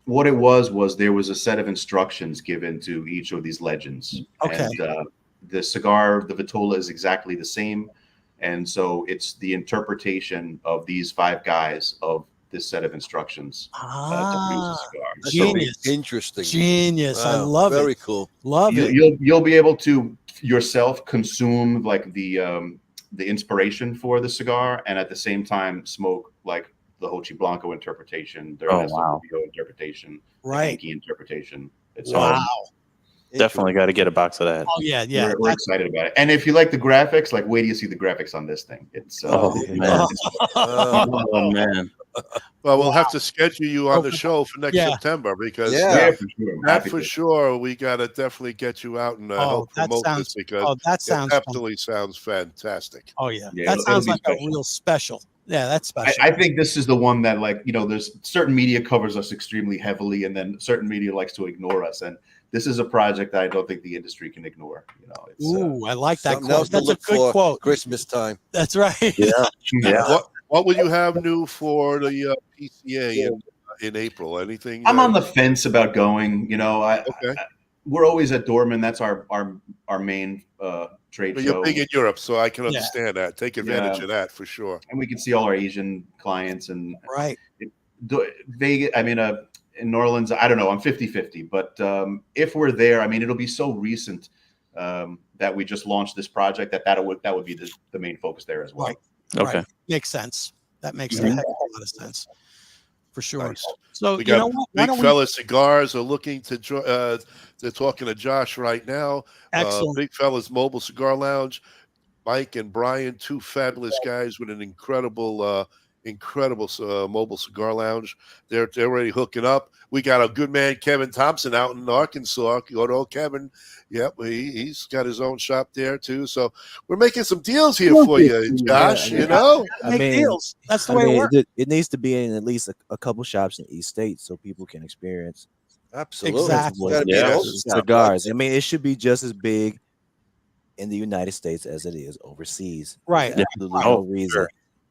What it was there was a set of instructions given to each of these legends. Okay. And the cigar, the Vitola, is exactly the same. And so it's the interpretation of these 5 guys of this set of instructions to produce a cigar. Genius. Interesting. Genius. Wow. I love Very it. cool. Love it. You'll be able to yourself consume like the inspiration for the cigar, and at the same time smoke like the Hochi Blanco interpretation, the Rubio interpretation, the Yankee interpretation. It's Definitely got to get a box of that. Oh yeah. We're excited about it. And if you like the graphics, like, wait till you see the graphics on this thing. It's man. Well, we'll have to schedule you on the show for next September, because for sure we got to definitely get you out and help promote this, because it absolutely sounds fantastic. Oh yeah, that sounds like a real special. Yeah, that's special. I think this is the one that, like, there's certain media covers us extremely heavily, and then certain media likes to ignore us. And this is a project that I don't think the industry can ignore. You know, it's, Ooh, I like that something else quote. to That's a look good for quote. Christmas time. That's right. Yeah. What will you have new for the PCA in April? Anything? I'm on the fence about going. You know, we're always at Dorman. That's our main trade But show. you're big in Europe, so I can understand that. Take advantage of that for sure. And we can see all our Asian clients and Right. Vegas. I mean, in New Orleans, I don't know. I'm 50-50, but if we're there, I mean, it'll be so recent that we just launched this project that would be the main focus there as well. Right. Okay. Right. Makes sense. That makes a heck of a lot of sense. For sure. Nice. So We you know got what? Why Big don't Fella Cigars are looking to they're talking to Josh right now. Excellent. Big Fella's Mobile Cigar Lounge. Mike and Brian, two fabulous guys with an incredible mobile cigar lounge. They're already hooking up. We got a good man, Kevin Thompson, out in Arkansas. Good old Kevin. Yep, he's got his own shop there too. So we're making some deals here for you, Josh. You know, make deals? That's the way it works. It needs to be in at least a couple shops in each state so people can experience Absolutely. Exactly. Gotta be an old shop. cigars. I mean, it should be just as big in the United States as it is overseas. Right. There's absolutely no reason. sure.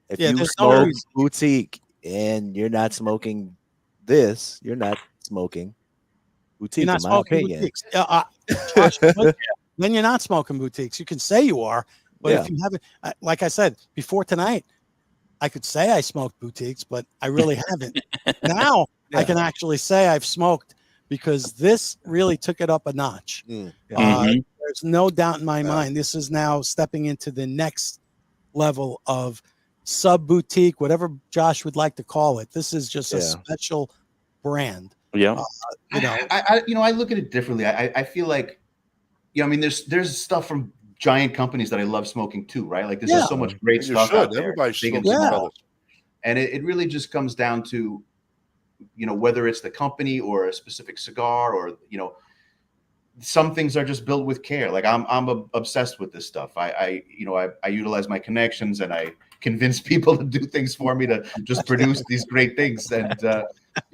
If Yeah, you there's no smoke reason. boutique and you're not smoking this, you're not smoking boutique. You're not in my smoking opinion. boutiques. Josh, then you're not smoking boutiques. You can say you are, but if you haven't, like I said before tonight, I could say I smoked boutiques, but I really haven't. Now I can actually say I've smoked because this really took it up a notch. There's no doubt in my mind. This is now stepping into the next level of sub boutique, whatever Josh would like to call it. This is just a special brand. Yeah. I look at it differently. I feel like, I mean, there's stuff from giant companies that I love smoking too, right? Like there's just so much great stuff out there. Everybody should. And it really just comes down to, whether it's the company or a specific cigar or, some things are just built with care. Like I'm obsessed with this stuff. I utilize my connections and I convince people to do things for me to just produce these great things. And,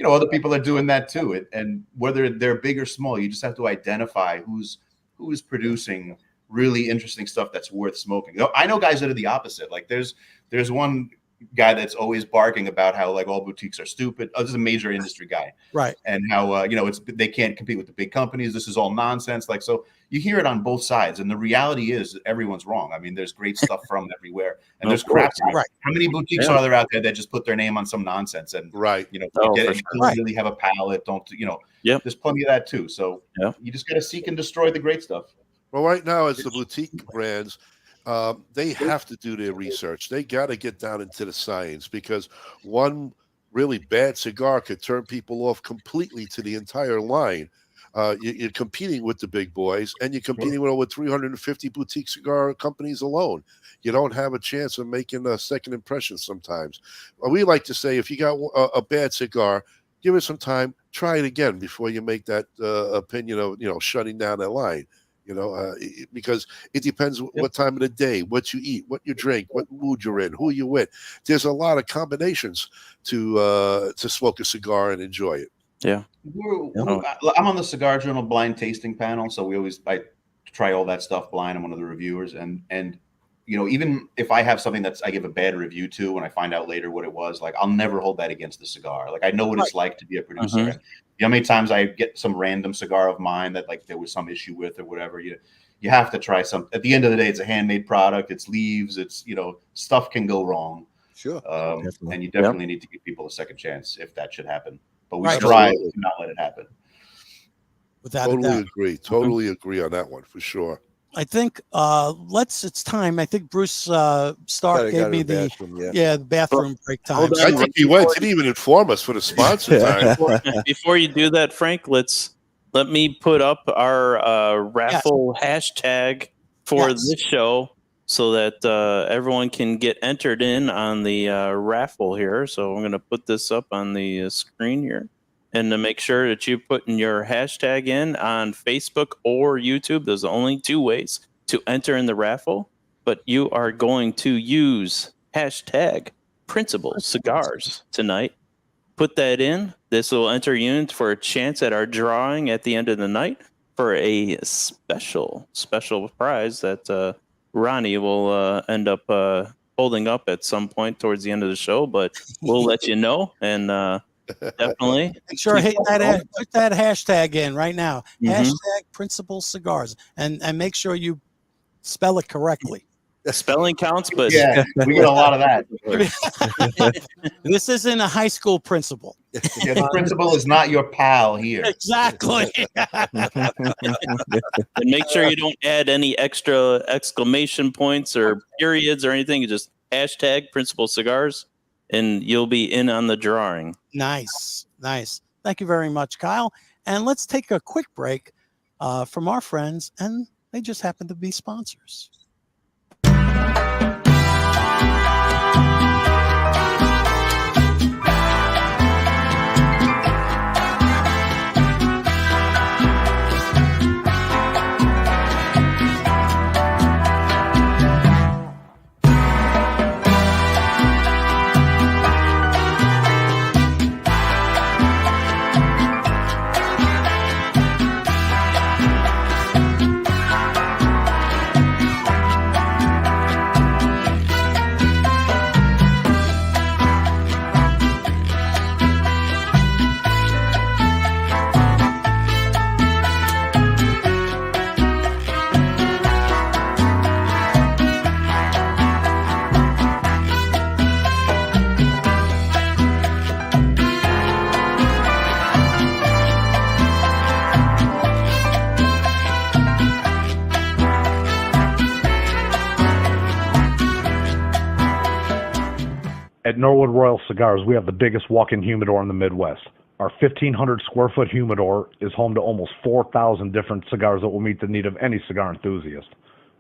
other people are doing that too. And whether they're big or small, you just have to identify who's producing really interesting stuff that's worth smoking. I know guys that are the opposite. Like there's one guy that's always barking about how like all boutiques are stupid. This is a major industry guy, right? And how they can't compete with the big companies. This is all nonsense. Like, so you hear it on both sides, and the reality is everyone's wrong. I mean, there's great stuff from everywhere, and there's crap. Right? How many boutiques are there out there that just put their name on some nonsense and don't really have a palate? There's plenty of that too. So you just got to seek and destroy the great stuff. Well, right now, as the boutique brands, they have to do their research. They got to get down into the science because one really bad cigar could turn people off completely to the entire line. You're competing with the big boys, and you're competing with over 350 boutique cigar companies alone. You don't have a chance of making a second impression sometimes. We like to say, if you got a bad cigar, give it some time, try it again before you make that opinion of shutting down that line. Because it depends what time of the day, what you eat, what you drink, what mood you're in, who you're with. There's a lot of combinations to smoke a cigar and enjoy it. Yeah. I'm on the Cigar Journal blind tasting panel, so I try all that stuff blind. I'm one of the reviewers, and even if I have something I give a bad review to, and I find out later what it was, like I'll never hold that against the cigar. Like I know what it's like to be a producer. And how many times I get some random cigar of mine that like there was some issue with or whatever. You have to try some. At the end of the day, it's a handmade product. It's leaves. It's stuff can go wrong. Sure. And you definitely need to give people a second chance if that should happen. But we strive to not let it happen. Totally agree on that one for sure. I think it's time. I think Bruce Stark gave me the bathroom break time. I think he went. Didn't even inform us for the sponsor time. Before you do that, Frank, let me put up our raffle hashtag for this show so that everyone can get entered in on the raffle here. So I'm going to put this up on the screen here. And to make sure that you put in your hashtag in on Facebook or YouTube, there's only two ways to enter in the raffle, but you are going to use hashtag Principle Cigars tonight. Put that in. This will enter you in for a chance at our drawing at the end of the night. for a special prize that Ronnie will end up holding up at some point towards the end of the show, but we'll let you know. And definitely make sure put that hashtag in right now. Mm-hmm. Hashtag Principle Cigars, and make sure you spell it correctly. Spelling counts, but yeah, we get a lot of that. This isn't a high school principal. Yeah, the principal is not your pal here. Exactly. And make sure you don't add any extra exclamation points or periods or anything. You just hashtag Principle Cigars, and you'll be in on the drawing. Nice. Thank you very much, Kyle. And let's take a quick break from our friends, and they just happen to be sponsors. At Norwood Royal Cigars, we have the biggest walk-in humidor in the Midwest. Our 1,500 square foot humidor is home to almost 4,000 different cigars that will meet the need of any cigar enthusiast.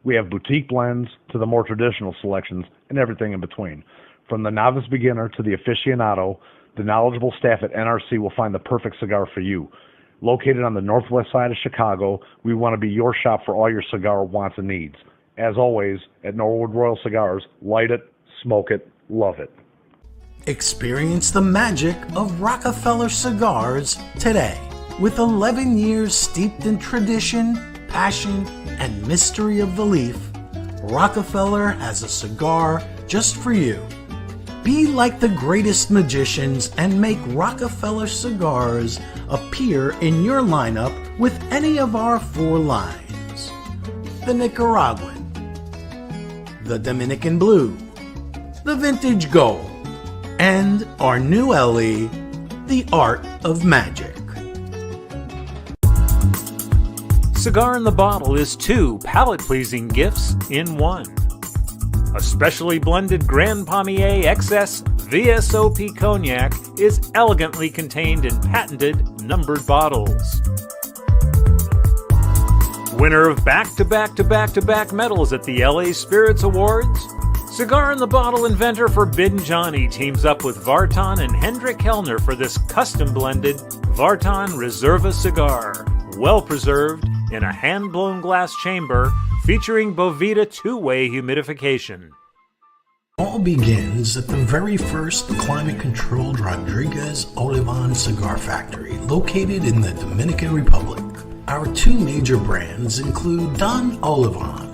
We have boutique blends to the more traditional selections and everything in between. From the novice beginner to the aficionado, the knowledgeable staff at NRC will find the perfect cigar for you. Located on the northwest side of Chicago, we want to be your shop for all your cigar wants and needs. As always, at Norwood Royal Cigars, light it, smoke it, love it. Experience the magic of Rockefeller Cigars today. With 11 years steeped in tradition, passion, and mystery of the leaf, Rockefeller has a cigar just for you. Be like the greatest magicians and make Rockefeller Cigars appear in your lineup with any of our 4 lines. The Nicaraguan, the Dominican Blue, the Vintage Gold, and our new LE, The Art of Magic. Cigar in the Bottle is 2 palate-pleasing gifts in 1. A specially blended Grand Pommier XS VSOP Cognac is elegantly contained in patented numbered bottles. Winner of back-to-back-to-back-to-back medals at the LA Spirits Awards, Cigar in the Bottle inventor Forbidden Johnny teams up with Vartan and Hendrik Kellner for this custom-blended Vartan Reserva cigar, well-preserved in a hand-blown glass chamber featuring Bovita 2-way humidification. All begins at the very first climate-controlled Rodriguez Olivan cigar factory located in the Dominican Republic. Our 2 major brands include Don Olivan,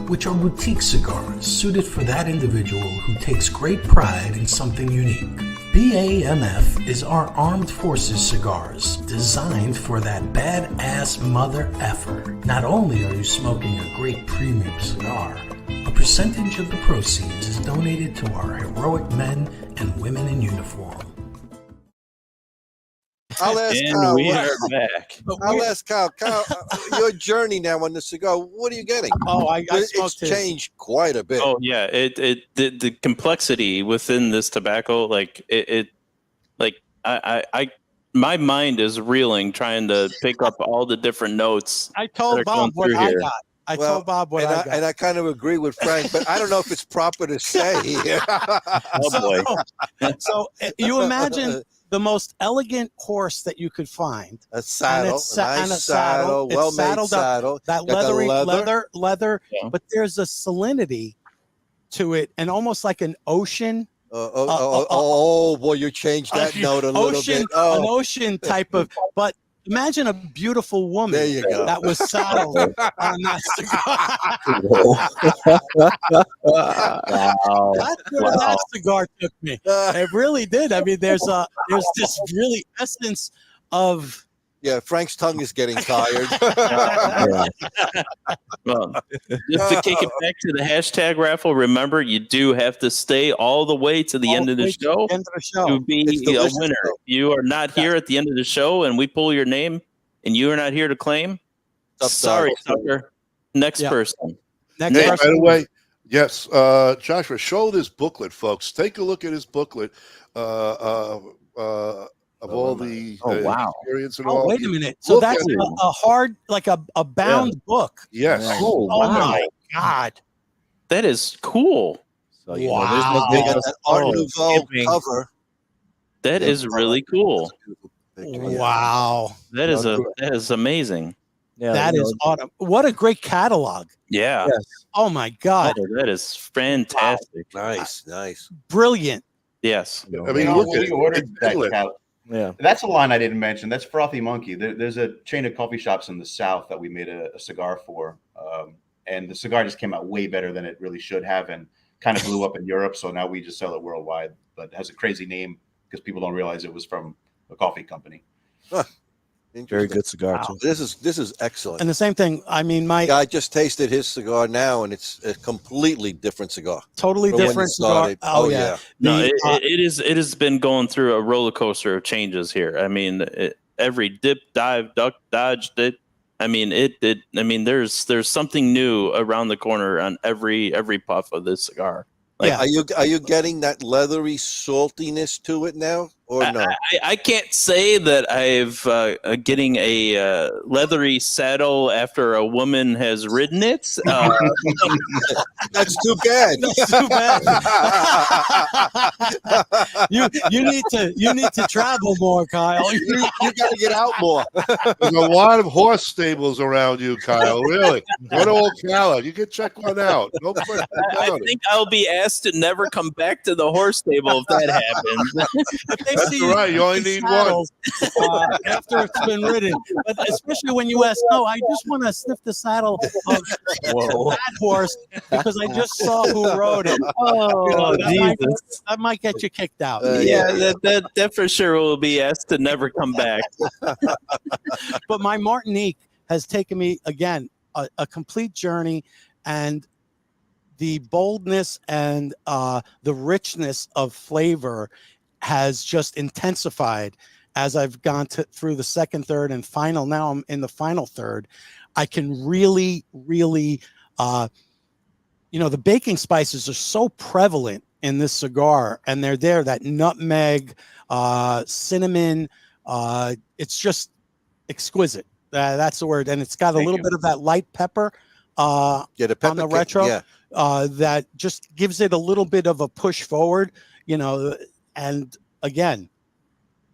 which are boutique cigars suited for that individual who takes great pride in something unique. BAMF is our armed forces cigars designed for that badass mother effer. Not only are you smoking a great premium cigar, a percentage of the proceeds is donated to our heroic men and women in uniform. I'll ask And Kyle. we are back. I'll ask Kyle. Kyle, your journey now on the cigar. What are you getting? Oh, I It's smoked his. changed quite a bit. Oh yeah, the complexity within this tobacco, my mind is reeling trying to pick up all the different notes. I told that are Bob going what through I here. got. I told Bob what and I got. And I kind of agree with Frank, but I don't know if it's proper to say. Oh boy. So you imagine the most elegant horse that you could find. A saddle, And nice saddle, It's well-made saddled up, saddle. that Got the leather, Yeah. but there's a salinity to it, and almost like an ocean. Oh boy, you changed that note a little ocean, bit. Oh. An ocean type of, but imagine a beautiful woman There you go. that was saddled on that cigar. Wow. That's where that cigar took me. It really did. I mean, there's this really essence of. Yeah, Frank's tongue is getting tired. Well, just to kick it back to the hashtag raffle, remember you do have to stay all the way to the end of the show to be a winner. If you are not here at the end of the show and we pull your name and you are not here to claim, sorry, sucker. Next person. Next Hey, person. by the way, yes, Joshua, show this booklet, folks. Take a look at his booklet. Of all the experience and all. Oh, wait a minute. So that's a hard, like a bound book. Yes. Oh, my God. That is cool. So, wow. They got that Art Nouveau cover. That is really cool. Wow. That is amazing. Yeah, that is awesome. What a great catalog. Yeah. Yes. Oh my God. That is fantastic. Wow. Nice. Brilliant. Yes. I mean, look at we ordered that it. Yeah. That's a line I didn't mention. That's Frothy Monkey. There's a chain of coffee shops in the South that we made a cigar for. And the cigar just came out way better than it really should have and kind of blew up in Europe. So now we just sell it worldwide, but it has a crazy name because people don't realize it was from a coffee company. Huh. Very good cigar too. This is excellent. And the same thing. I mean, my guy just tasted his cigar now, and it's a completely different cigar. Totally different cigar. Oh yeah. No, it has been going through a roller coaster of changes here. I mean, every dip, dive, duck, dodge, dip. I mean, there's something new around the corner on every puff of this cigar. Like, are you getting that leathery saltiness to it now, or no? I can't say that I've getting a leathery saddle after a woman has ridden it. That's too bad. That's too bad. you need to travel more, Kyle. You got to get out more. There's a lot of horse stables around you, Kyle. Really, go to Ocala. You can check one out. I think I'll be asked to never come back to the horse stable if that happens. That's right. You only need one after it's been ridden. But especially when you ask, no, I just want to sniff the saddle of that horse because I just saw who rode it. Oh, Jesus. That might get you kicked out. That for sure will be asked to never come back. But my Martinique has taken me again a complete journey, and the boldness and the richness of flavor has just intensified as I've gone through the second, third, and final. Now I'm in the final third. I can really, the baking spices are so prevalent in this cigar, and they're there. That nutmeg, cinnamon, it's just exquisite. That's the word. And it's got a little bit of that light pepper on the retro. Yeah. That just gives it a little bit of a push forward, and again,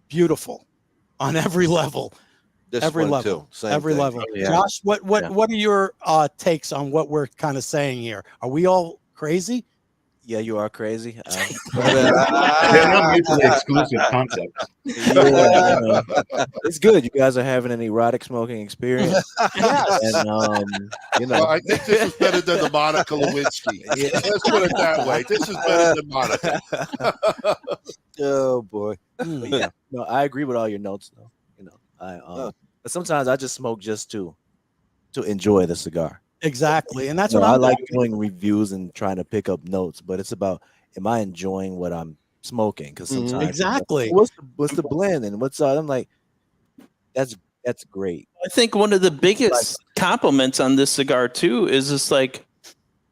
beautiful on every level. Every level. Yeah. Josh, what are your takes on what we're kind of saying here? Are we all crazy? Yeah, you are crazy. They're not mutually exclusive concepts. Yeah, it's good. You guys are having an erotic smoking experience. Yes. And, Well, I think this is better than the Monica Lewinsky. Let's put it that way. This is better than Monica. Oh boy. Yeah. No, I agree with all your notes, though. But sometimes I just smoke just to enjoy the cigar. Exactly, and that's what I like doing. doing reviews and trying to pick up notes. But it's about, am I enjoying what I'm smoking? Because sometimes exactly, what's the blend and what's I'm like, that's great. I think one of the biggest compliments on this cigar too is just like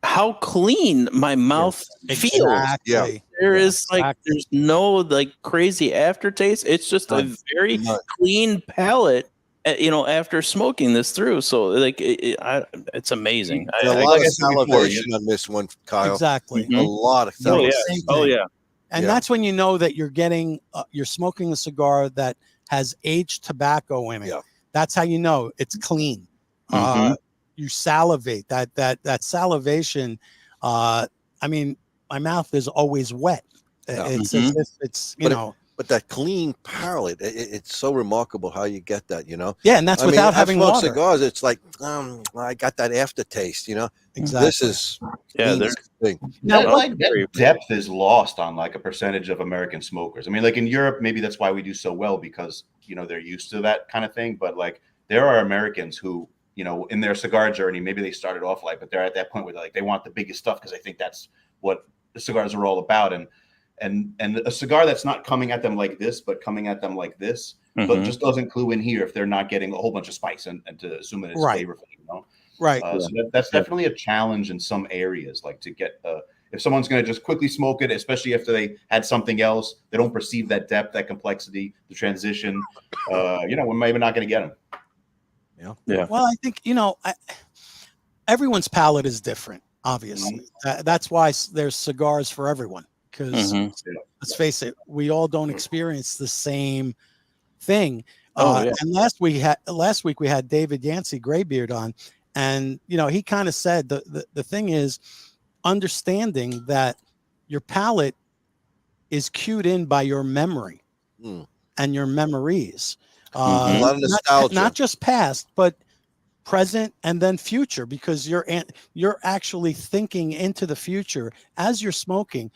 how clean my mouth feels. Exactly. There is there's no like crazy aftertaste. It's just a very clean palate. After smoking this through, so like it's amazing. A lot of salivation on this one, Kyle. Exactly, a lot of salivation. Oh yeah. And that's when you know that you're getting, you're smoking a cigar that has aged tobacco in it. Yeah. That's how you know it's clean. You salivate. That salivation. I mean, my mouth is always wet. It's as if it's but that clean palate, it's so remarkable how you get that, you know? Yeah, and that's without having water. Cigars, it's like, I got that aftertaste, you know? Exactly. This is there's thing. Now, like that depth is lost on like a percentage of American smokers. I mean, like in Europe, maybe that's why we do so well because, you know, they're used to that kind of thing. But like there are Americans who, you know, in their cigar journey, maybe they started off light, but they're at that point where they want the biggest stuff because I think that's what the cigars are all about. And a cigar that's not coming at them like this, but coming at them like this, but just doesn't clue in here if they're not getting a whole bunch of spice and to assume that it's flavorful, you know? Right. So that's definitely a challenge in some areas, like to get if someone's going to just quickly smoke it, especially after they had something else, they don't perceive that depth, that complexity, the transition. You know, we're maybe not going to get them. Yeah. Well, I think, you know, everyone's palate is different, obviously. That's why there's cigars for everyone. Because let's face it, we all don't experience the same thing. And last week we had David Yancey Graybeard on, and you know he kind of said the thing is understanding that your palate is cued in by your memory and your memories. A lot of nostalgia, not just past, but present and then future, because you're actually thinking into the future as you're smoking.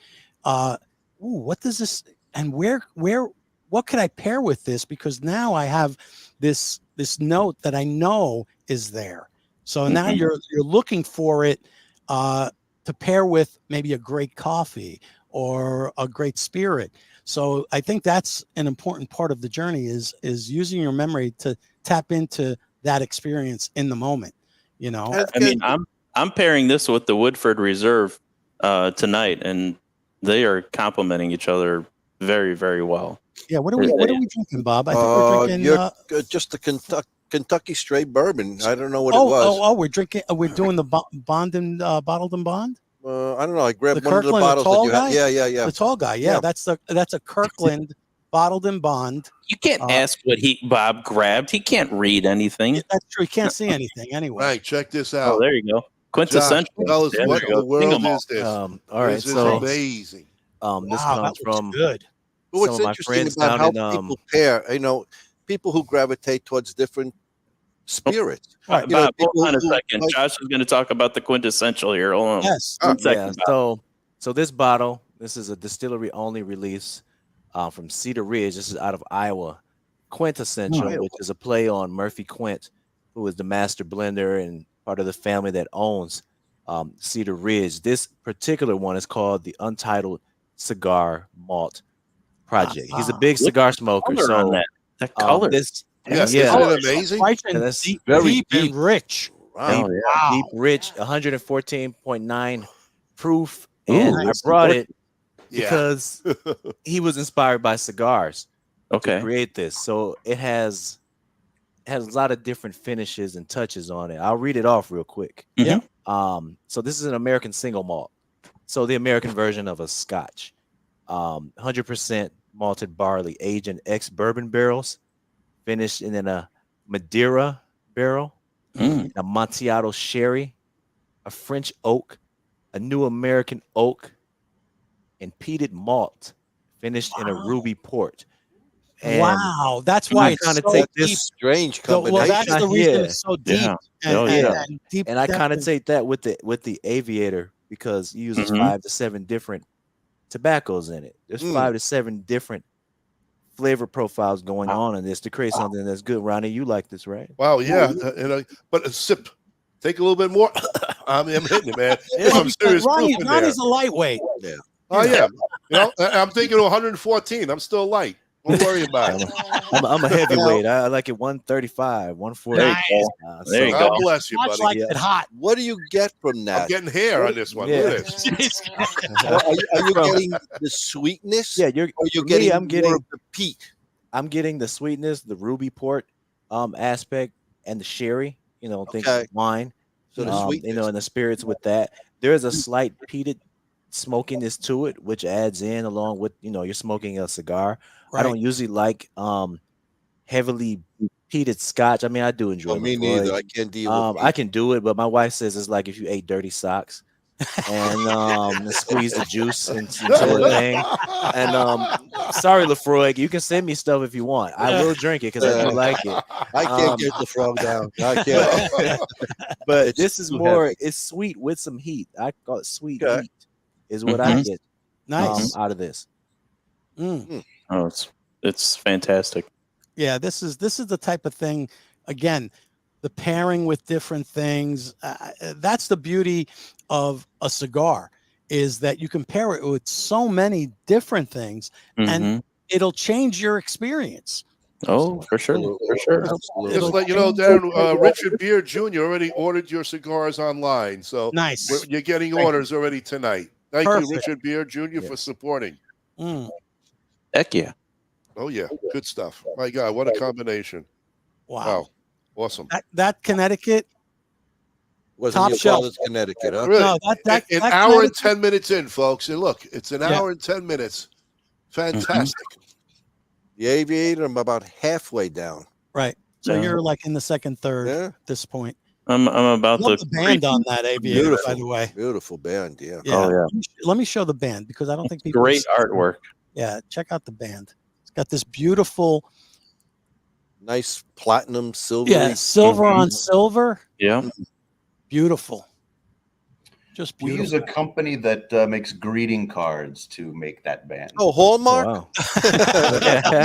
What does this and what could I pair with this? Because now I have this note that I know is there. So now you're looking for it to pair with maybe a great coffee or a great spirit. So I think that's an important part of the journey is using your memory to tap into that experience in the moment. You know, I mean, I'm pairing this with the Woodford Reserve tonight, and they are complementing each other very, very well. Yeah, what are we drinking, Bob? I think we're drinking just the Kentucky straight bourbon. I don't know what it was. We're drinking. We're doing the bottled and bond. I don't know. I grabbed the one Kirkland, of the bottles that you had. Yeah. The tall guy. Yeah, that's a Kirkland bottled and bond. You can't ask what Bob grabbed. He can't read anything. That's true. He can't see anything anyway. All right, check this out. Oh, there you go. Quintessential. Josh, tell us what in the world is this? All right, this is so amazing. This comes from good. But what's interesting about how people pair, you know, people who gravitate towards different spirits. Right, Bob, hold on a second. Josh is going to talk about the quintessential here. Hold on. Yes. So this bottle, this is a distillery only release from Cedar Ridge. This is out of Iowa. Quintessential, which is a play on Murphy Quint, who is the master blender and part of the family that owns Cedar Ridge. This particular one is called the Untitled Cigar Malt Project. He's a big cigar smoker. So on that color. Yes, isn't it amazing? That's very deep and rich. Wow. Deep, rich, 114.9 proof. And I brought it because he was inspired by cigars to create this. So it has a lot of different finishes and touches on it. I'll read it off real quick. Yeah. So this is an American single malt. So the American version of a Scotch. 100% malted barley aged in ex-bourbon barrels, finished in a Madeira barrel, a Amontillado sherry, a French oak, a new American oak, and peated malt, finished in a ruby port. And that's why I kind of so take deep. this strange combination. Well, that's the reason it's so deep. And deep. And I kind of take that with the Aviator because he uses 5 to 7 different tobaccos in it. There's 5 to 7 different flavor profiles going on in this to create something that's good. Ronnie, you like this, right? Wow, yeah. But a sip. Take a little bit more. I'm hitting it, man. I'm serious. Ronnie's a lightweight. Yeah. I am. You know, I'm thinking 114. I'm still light. Don't worry about it. I'm a heavyweight. I like it 135, 140. There you go. God bless you, buddy. Like it hot. What do you get from that? I'm getting hair on this one. Look at this. Are you getting the sweetness? Yeah, I'm getting more of the peat. I'm getting the sweetness, the ruby port aspect, and the sherry. You know, think wine. So the sweetness. And the spirits with that. There is a slight peated smokiness to it, which adds in along with you're smoking a cigar. Right. I don't usually like heavily peated Scotch. I mean, I do enjoy. Me neither. I can't deal with I can do it, but my wife says it's like if you ate dirty socks. and squeeze the juice into the thing. And sorry, Lefroy, you can send me stuff if you want. I will drink it because I do like it. I can't get the frog down. I can't. But this is more. It's sweet with some heat. I call it sweet heat. Is what I get. Nice out of this. Oh, it's fantastic. Yeah, this is the type of thing. Again, the pairing with different things. That's the beauty of a cigar, is that you can pair it with so many different things, and it'll change your experience. Oh, for sure, for sure. Just let you know, Darren, Richard Beer Jr. already ordered your cigars online, so nice. You're getting orders already tonight. Thank you, Richard Beer Jr. for supporting. Heck yeah. Oh yeah, good stuff. My God, what a combination! Wow. Awesome. That Connecticut wasn't top shelf. Connecticut, huh? Really? No, that an hour and 10 minutes in, folks. And look, it's an hour and 10 minutes. Fantastic. The Aviator, I'm about halfway down. Right. So you're like in the second third at this point. I'm about Love to the band on that Aviator, by the way. Beautiful band, yeah. Oh yeah. Let me show the band because I don't think people great artwork. Yeah, check out the band. It's got this beautiful, nice platinum silver. Yeah, silver on silver. Yeah, beautiful. Just beautiful. We use a company that makes greeting cards to make that band. Oh, Hallmark. Wow.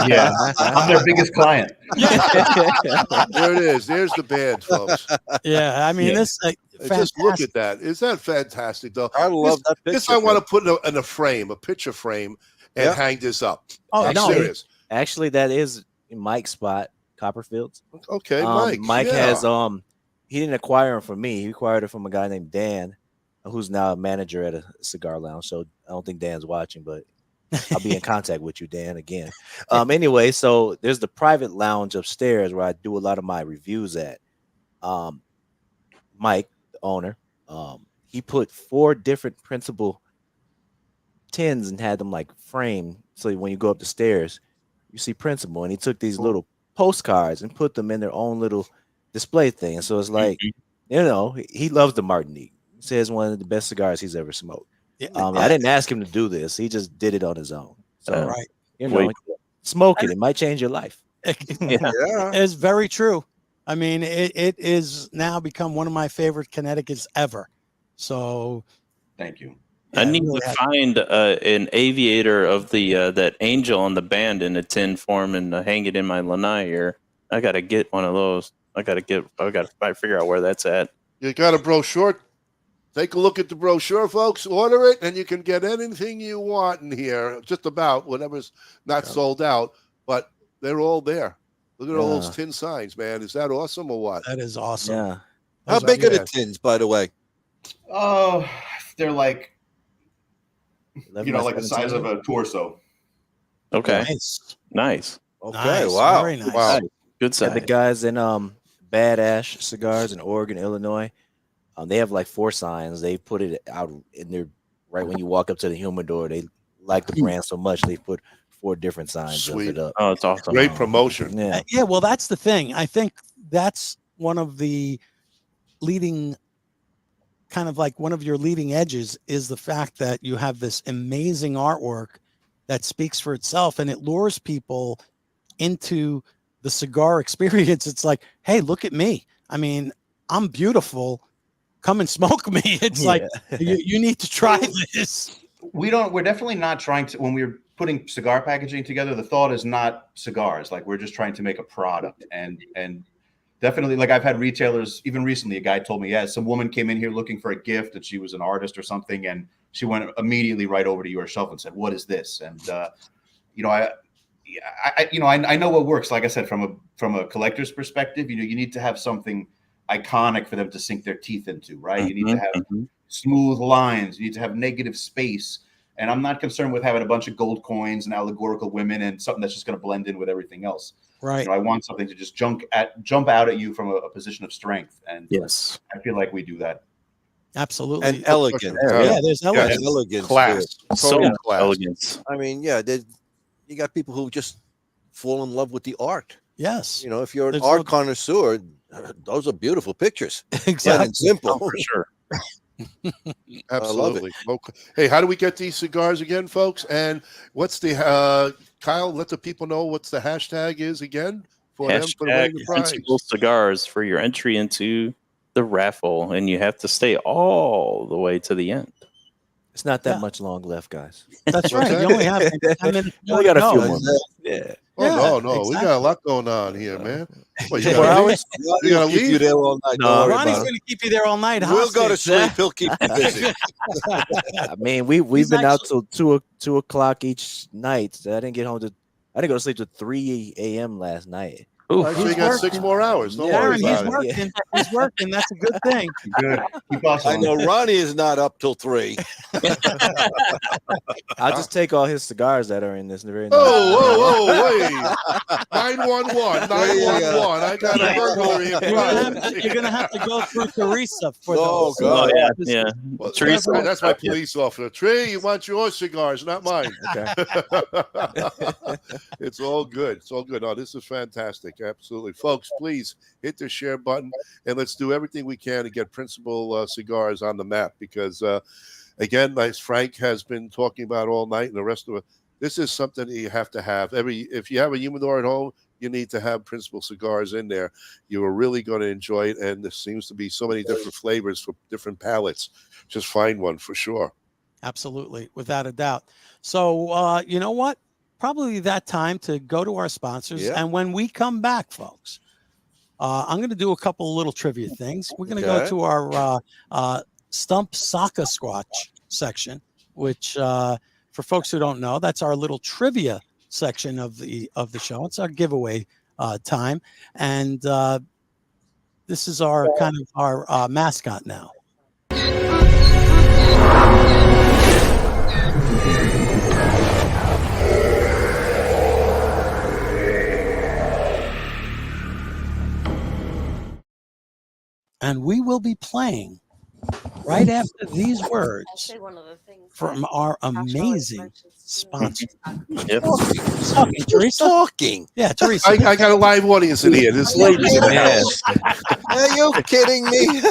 Yeah, I'm their biggest client. There it is. There's the band, folks. Yeah, I mean this. Just look at that. Is that fantastic, though? I love that picture. This I want to put in a frame, a picture frame, and hang this up. Oh, I'm no. serious. Actually, that is Mike's spot, Copperfield's. Okay, Mike. Mike has he didn't acquire him from me. He acquired it from a guy named Dan, who's now a manager at a cigar lounge. So I don't think Dan's watching, but I'll be in contact with you, Dan, again. Anyway, so there's the private lounge upstairs where I do a lot of my reviews at. Mike, the owner, he put 4 different Principle tins and had them like framed. So when you go up the stairs, you see Principle. And he took these little postcards and put them in their own little display thing. And so it's like, he loves the Martinique. He says one of the best cigars he's ever smoked. Yeah. I didn't ask him to do this. He just did it on his own. So, right. Smoke it. It might change your life. It's very true. I mean, it is now become one of my favorite Connecticut's ever. So, thank you. I need to find an Aviator of the that angel on the band in a tin form and hang it in my lanai here. I gotta get one of those. I gotta figure out where that's at. You got a brochure? Take a look at the brochure, folks. Order it, and you can get anything you want in here. Just about whatever's not sold out, but they're all there. Look at all those tin signs, man. Is that awesome or what? That is awesome. Yeah. How big are the tins, by the way? Oh, they're like, 11 like the size of a torso. Okay. Nice. Okay. Nice. Wow. Very nice. Wow. Good size. The guys in Bad Ash Cigars in Oregon, Illinois, they have like 4 signs. They put it out in there right when you walk up to the humidor. They like the brand so much they put 4 different signs of Sweet. it up. Oh, it's awesome. Great promotion. Yeah. Yeah, well, that's the thing. I think that's one of the leading, kind of like one of your leading edges is the fact that you have this amazing artwork that speaks for itself and it lures people into the cigar experience. It's like, hey, look at me. I mean, I'm beautiful. Come and smoke me. It's like, you need to try this. We're definitely not trying to, when we're putting cigar packaging together, the thought is not cigars. Like, we're just trying to make a product. And definitely, like, I've had retailers, even recently, a guy told me, some woman came in here looking for a gift and she was an artist or something. And she went immediately right over to your shelf and said, what is this? And, I know what works. Like I said, from a collector's perspective, you need to have something iconic for them to sink their teeth into, right? You need to have smooth lines. You need to have negative space. And I'm not concerned with having a bunch of gold coins and allegorical women and something that's just going to blend in with everything else. Right. I want something to just jump out at you from a position of strength. And yes, I feel like we do that. Absolutely. And elegant. Yeah, there's elegance. Elegance. Class. So class. elegance. I mean, you got people who just fall in love with the art. Yes. If you're an There's art connoisseur, those are beautiful pictures. Exactly. Plain and simple. Oh, for sure. Absolutely. Okay. Hey, how do we get these cigars again, folks? And what's the Kyle? Let the people know what's the hashtag is again for them for winning the prize. Principle Cigars for your entry into the raffle, and you have to stay all the way to the end. It's not that much long left, guys. That's right. You only have 10 minutes. We got a few more. Yeah. Oh, no. Exactly. We got a lot going on here, man. Well, you 4 gotta hours? You gotta Keep leave? you there all night. No, Don't worry Ronnie's about going to keep you there all night. We'll go to hostage. sleep. He'll keep you busy. I mean, we've been out till 2 o'clock each night. So I didn't go to sleep till 3 a.m. last night. Ooh, Actually, you got 6 more hours. Don't worry Darren, about he's it. working. He's working. That's a good thing. Good. Keep us I on. know Ronnie is not up till 3. I'll just take all his cigars that are in this very nice. Wait. 911. 911. I got a burglary in front. You're going to have to go through Teresa for Oh, those. God. yeah. Well, Teresa. that's my police officer. Trey, you want your cigars, not mine. It's all good. It's all good. Oh, this is fantastic. Absolutely. Folks, please hit the share button and let's do everything we can to get Principle Cigars on the map because, again, as Frank has been talking about all night and the rest of it, this is something that you have to have. If you have a humidor at home, you need to have Principle Cigars in there. You are really going to enjoy it, and there seems to be so many different flavors for different palates. Just find one for sure. Absolutely, without a doubt. So, you know what? Probably that time to go to our sponsors. Yeah. And when we come back, folks, I'm going to do a couple of little trivia things. We're going to go to our Stump Saka Squatch section, which for folks who don't know, that's our little trivia section of the show. It's our giveaway time. And this is our kind of our mascot now. And we will be playing right after these words from our amazing sponsor. Yep. Talking, Teresa. Talking. Yeah, Teresa. I got a live audience in here. This lady's in the house. Are you kidding me?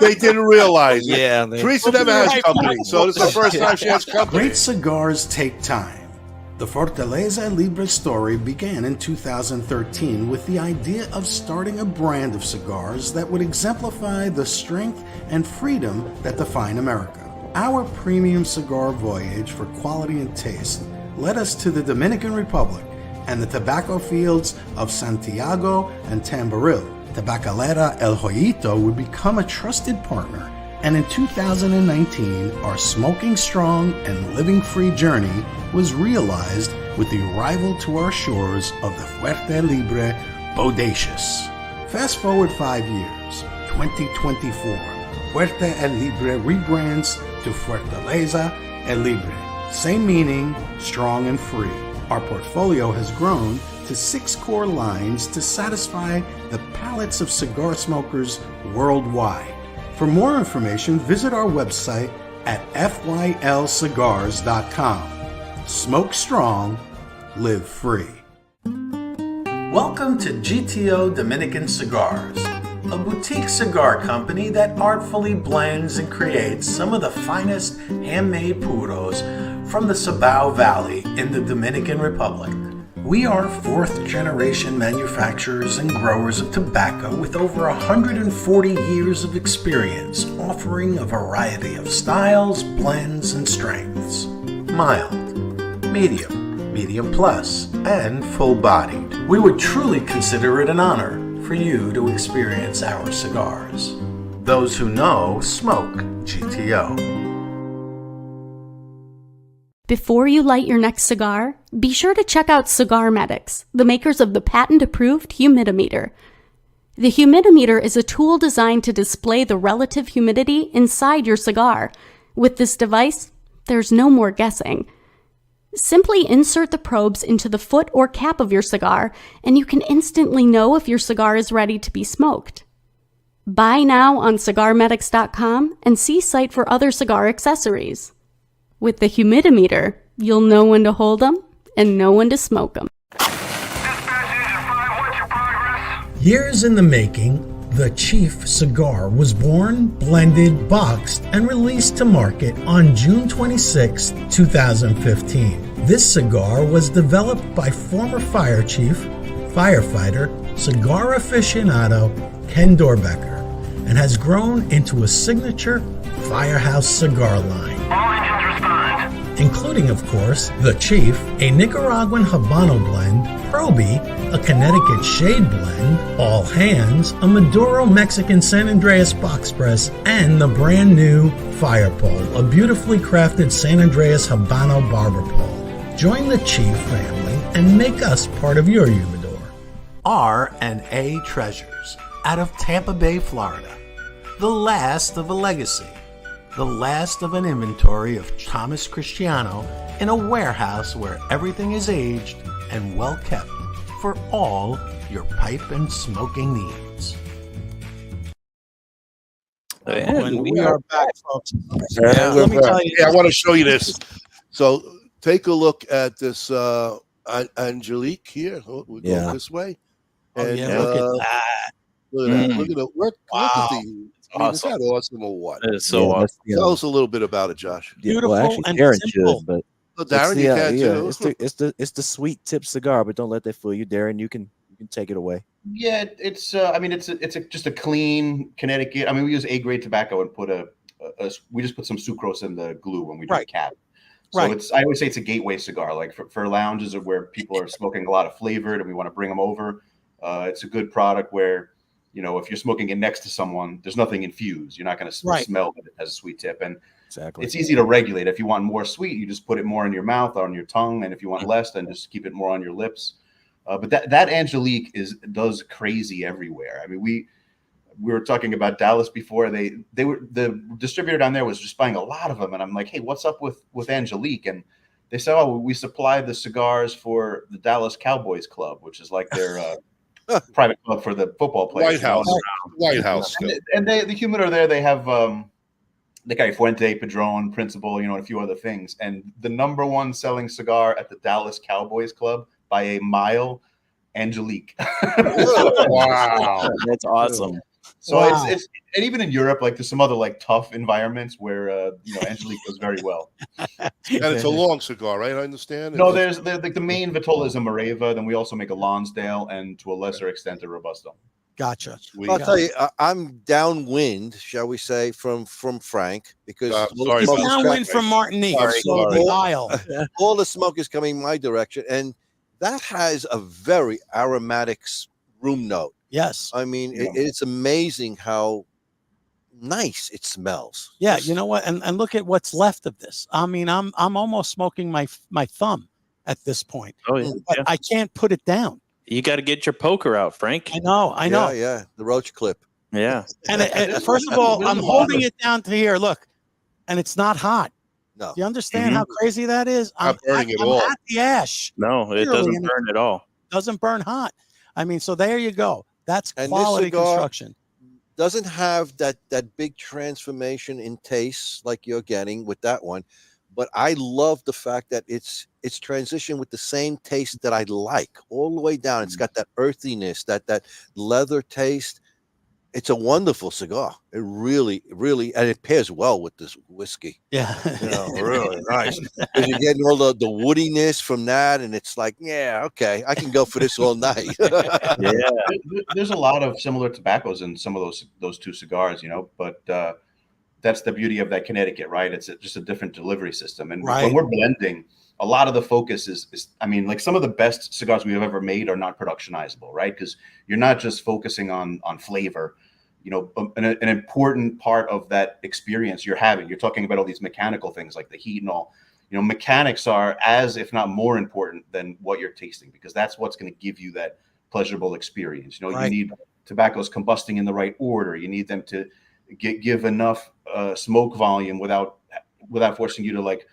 They didn't realize it. Yeah. Teresa never has company, so this is the first time she has company. Great cigars take time. The Fortaleza Libre story began in 2013 with the idea of starting a brand of cigars that would exemplify the strength and freedom that define America. Our premium cigar voyage for quality and taste led us to the Dominican Republic and the tobacco fields of Santiago and Tamboril. Tabacalera El Joyito would become a trusted partner, and in 2019, our smoking strong and living free journey was realized with the arrival to our shores of the Fuerte Libre Bodacious. Fast forward 5 years, 2024, Fuerte El Libre rebrands to Fortaleza El Libre. Same meaning, strong and free. Our portfolio has grown to 6 core lines to satisfy the palates of cigar smokers worldwide. For more information, visit our website at fylcigars.com. Smoke strong, live free. Welcome to GTO Dominican Cigars, a boutique cigar company that artfully blends and creates some of the finest handmade puros from the Cibao Valley in the Dominican Republic. We are 4th generation manufacturers and growers of tobacco with over 140 years of experience, offering a variety of styles, blends, and strengths. Mild, medium plus, and full-bodied. We would truly consider it an honor for you to experience our cigars. Those who know smoke GTO. Before you light your next cigar, be sure to check out Cigar Medics, the makers of the patent-approved humidimeter. The humidimeter is a tool designed to display the relative humidity inside your cigar. With this device, there's no more guessing. Simply insert the probes into the foot or cap of your cigar, and you can instantly know if your cigar is ready to be smoked. Buy now on cigarmedics.com and see site for other cigar accessories. With the humidimeter, you'll know when to hold them and know when to smoke them. Years in the making, The Chief cigar was born, blended, boxed, and released to market on June 26, 2015. This cigar was developed by former fire chief, firefighter, cigar aficionado Ken Dorbecker, and has grown into a signature Firehouse cigar line. All engines respond. Including, of course, The Chief, a Nicaraguan Habano blend, Proby, a Connecticut Shade blend, All Hands, a Maduro Mexican San Andreas box press, and the brand new Fire Pole, a beautifully crafted San Andreas Habano barber pole. Join the Chief family and make us part of your humidor. R&A Treasures, out of Tampa Bay, Florida. The last of a legacy. The last of an inventory of Thomas Cristiano in a warehouse where everything is aged and well kept for all your pipe and smoking needs. And we are back, folks. Let me tell you. I want to show you this. So take a look at this Angelique here. We go this way. And, look at that. Look at that. Look at the work. Wow. Look at the, is that awesome or what? It is so awesome. Tell us a little bit about it, Josh. Beautiful and Darren simple. should, but Darren, you can too. It's the sweet tip cigar, but don't let that fool you, Darren. You can take it away. Yeah, it's just a clean Connecticut. I mean, we use A-grade tobacco and put we just put some sucrose in the glue when we do the cap. So I always say it's a gateway cigar, like for lounges where people are smoking a lot of flavored and we want to bring them over. It's a good product where, you know, if you're smoking it next to someone, there's nothing infused. You're not going to smell that it has a sweet tip. And it's easy to regulate. If you want more sweet, you just put it more in your mouth or on your tongue. And if you want less, then just keep it more on your lips. But that Angelique does crazy everywhere. I mean, we were talking about Dallas before. The distributor down there was just buying a lot of them. And I'm like, hey, what's up with Angelique? And they said, oh, we supply the cigars for the Dallas Cowboys Club, which is like their private club for the football players. White House. And the humidor there, they have the guy Fuente, Padron, Principle, you know, and a few other things. And the number one selling cigar at the Dallas Cowboys Club by a mile, Angelique. Wow, that's awesome. So it's and even in Europe, like there's some other like tough environments where Angelique does very well. And it's a long cigar, right? I understand. No, there's the main Vitola is a Moreva, then we also make a Lonsdale and to a lesser extent a Robusto. Gotcha. I'll tell you, I'm downwind, shall we say, from Frank because downwind from Martinique. All the smoke is coming my direction, and that has a very aromatic room note. Yes, I mean it's amazing how nice it smells. Yeah, you know what? And look at what's left of this. I mean, I'm almost smoking my thumb at this point. Oh yeah, but I can't put it down. You got to get your poker out, Frank. I know. Yeah, the roach clip. Yeah. And first of all, I'm holding it down to here. Look, and it's not hot. No. Do you understand how crazy that is? Not burning at all. At the ash. No, it doesn't burn at all. Doesn't burn hot. I mean, so there you go. That's quality construction. Doesn't have that big transformation in taste like you're getting with that one, but I love the fact that it's transitioned with the same taste that I like all the way down. It's got that earthiness, that leather taste. It's a wonderful cigar. It really, and it pairs well with this whiskey. Yeah, really nice. Because you're getting all the woodiness from that, and it's like, yeah, okay, I can go for this all night. There's a lot of similar tobaccos in some of those two cigars, but that's the beauty of that Connecticut, right? It's just a different delivery system, and when we're blending, a lot of the focus is I mean, like some of the best cigars we've ever made are not productionizable, right? Because you're not just focusing on flavor. An important part of that experience you're talking about all these mechanical things like the heat and all. Mechanics are as, if not more important than what you're tasting, because that's what's going to give you that pleasurable experience. You need tobaccos combusting in the right order. You need them to give enough smoke volume without forcing you to like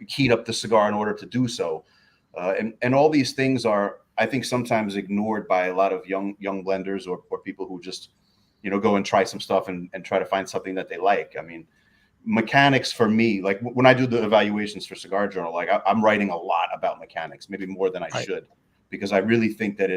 heat up the cigar in order to do so. And all these things are, I think, sometimes ignored by a lot of young blenders or people who just go and try some stuff and try to find something that they like. I mean, mechanics for me, like when I do the evaluations for Cigar Journal, like I'm writing a lot about mechanics, maybe more than I should, because I really think that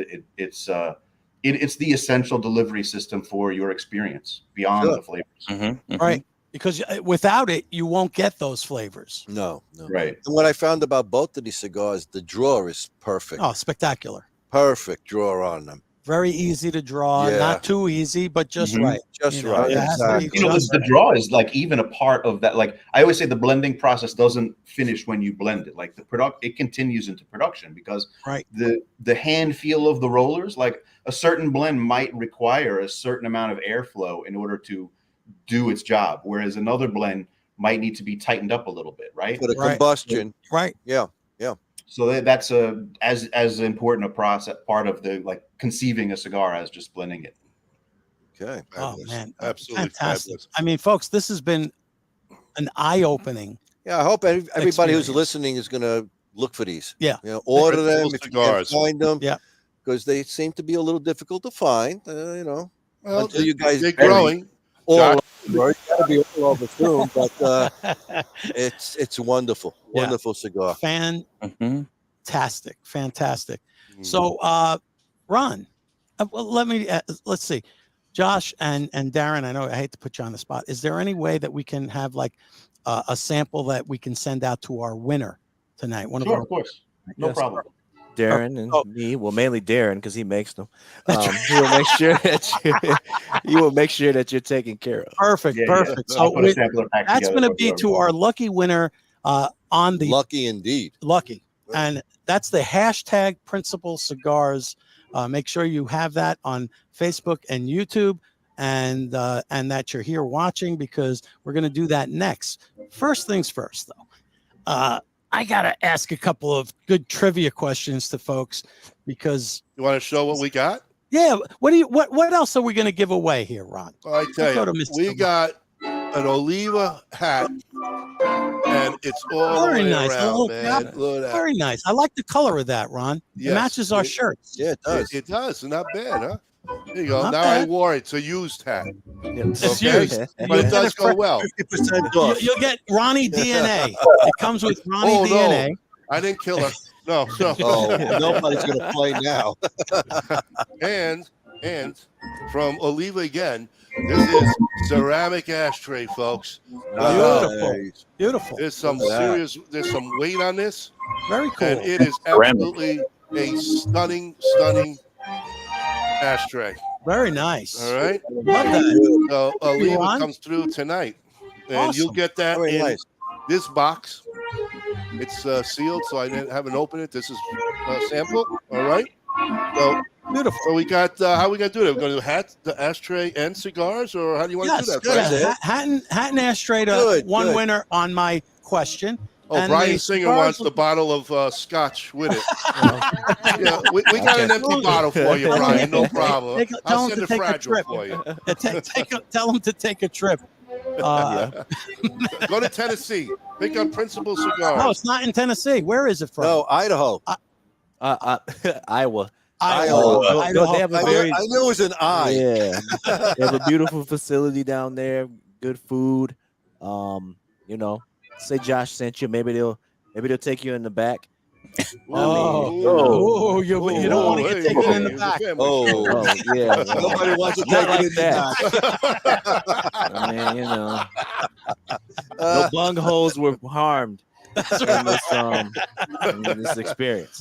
it's the essential delivery system for your experience beyond the flavors. Right. Because without it, you won't get those flavors. No. Right. And what I found about both of these cigars, the draw is perfect. Oh, spectacular. Perfect draw on them. Very easy to draw. Yeah. Not too easy, but just right. Just You know, right. it has to be Exactly. just The draw is like even a part of that. Like I always say, the blending process doesn't finish when you blend it. Like it continues into production because the hand feel of the rollers, like a certain blend might require a certain amount of airflow in order to do its job, whereas another blend might need to be tightened up a little bit, right? For the combustion. Right. Yeah. So that's as important a process, part of the like conceiving a cigar as just blending it. Okay. Oh man, absolutely fantastic. fabulous. I mean, folks, this has been an eye-opening. Yeah, I hope everybody experience. who's listening is going to look for these. Yeah. Order them if Cigars. you can find them. Yeah. Because they seem to be a little difficult to find. Well, until you guys they're growing. All over. You got to be all over soon, but it's wonderful, wonderful cigar. Fantastic. So, Ron, well, let's see, Josh and Darren. I know I hate to put you on the spot. Is there any way that we can have like a sample that we can send out to our winner tonight? Sure, of course, no problem. Darren and me, well, mainly Darren because he makes them. He will make sure that you will make sure that you're taken care of. Perfect. So that's going to be to our lucky winner on the lucky indeed. Lucky, and that's the hashtag Principle Cigars. Make sure you have that on Facebook and YouTube, and that you're here watching because we're going to do that next. First things first, though. I gotta ask a couple of good trivia questions to folks because you want to show what we got. Yeah. What else are we going to give away here, Ron? I tell you, we got an Oliva hat, and it's all very the way nice. around, man. Look at that. Very nice. I like the color of that, Ron. Yes, it matches our shirts. Yeah, it does. It does. Not bad, huh? There you go. Not now bad. I wore it. It's a used hat. It's Okay? used. But it does go well. 50% off. You'll get Ronnie DNA. It comes with Ronnie DNA. No. I didn't kill her. No. Oh, nobody's going to play now. and from Oliva again, this is ceramic ashtray, folks. Beautiful. There's some there's some weight on this. Very cool. And it is absolutely a stunning ashtray. Very nice. All right. Love that. So Oliva comes through tonight, and you'll get that in this box. It's sealed, so I haven't opened it. This is a sample. All right. So beautiful. So we got how are we gonna do that? We're gonna do hat, the ashtray, and cigars, or how do you want to do that? Yes. Hat and ashtray to one winner on my question. Oh, and Brian Singer wants the bottle of scotch with it. Yeah, we got an empty bottle for you, Brian. No problem. I'll send it fragile for you. Tell them to take a trip. Go to Tennessee. Pick up Principle Cigars. No, it's not in Tennessee. Where is it from? No, Idaho. Iowa. Idaho. No, they have a very, I knew it was an I. Yeah, they have a beautiful facility down there. Good food. Say Josh sent you. Maybe they'll take you in the back. You don't want to get taken in the back. Yeah. Nobody wants to take it in that. I mean, no bung holes were harmed in this experience.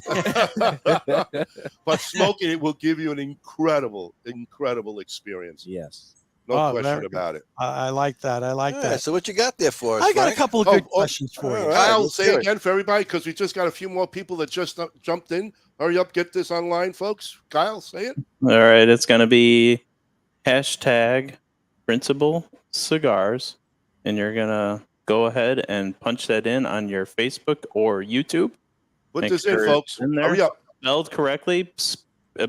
But smoking it will give you an incredible experience. Yes. No question about it. I like that. I like that. So what you got there for us? I got Frank? a couple of good questions for you. I'll say again for everybody because we just got a few more people that just jumped in. Hurry up, get this online, folks. Kyle, say it. All right, it's going to be hashtag Principle Cigars, and you're going to go ahead and punch that in on your Facebook or YouTube. Put this in, folks. Hurry up. Spelled correctly.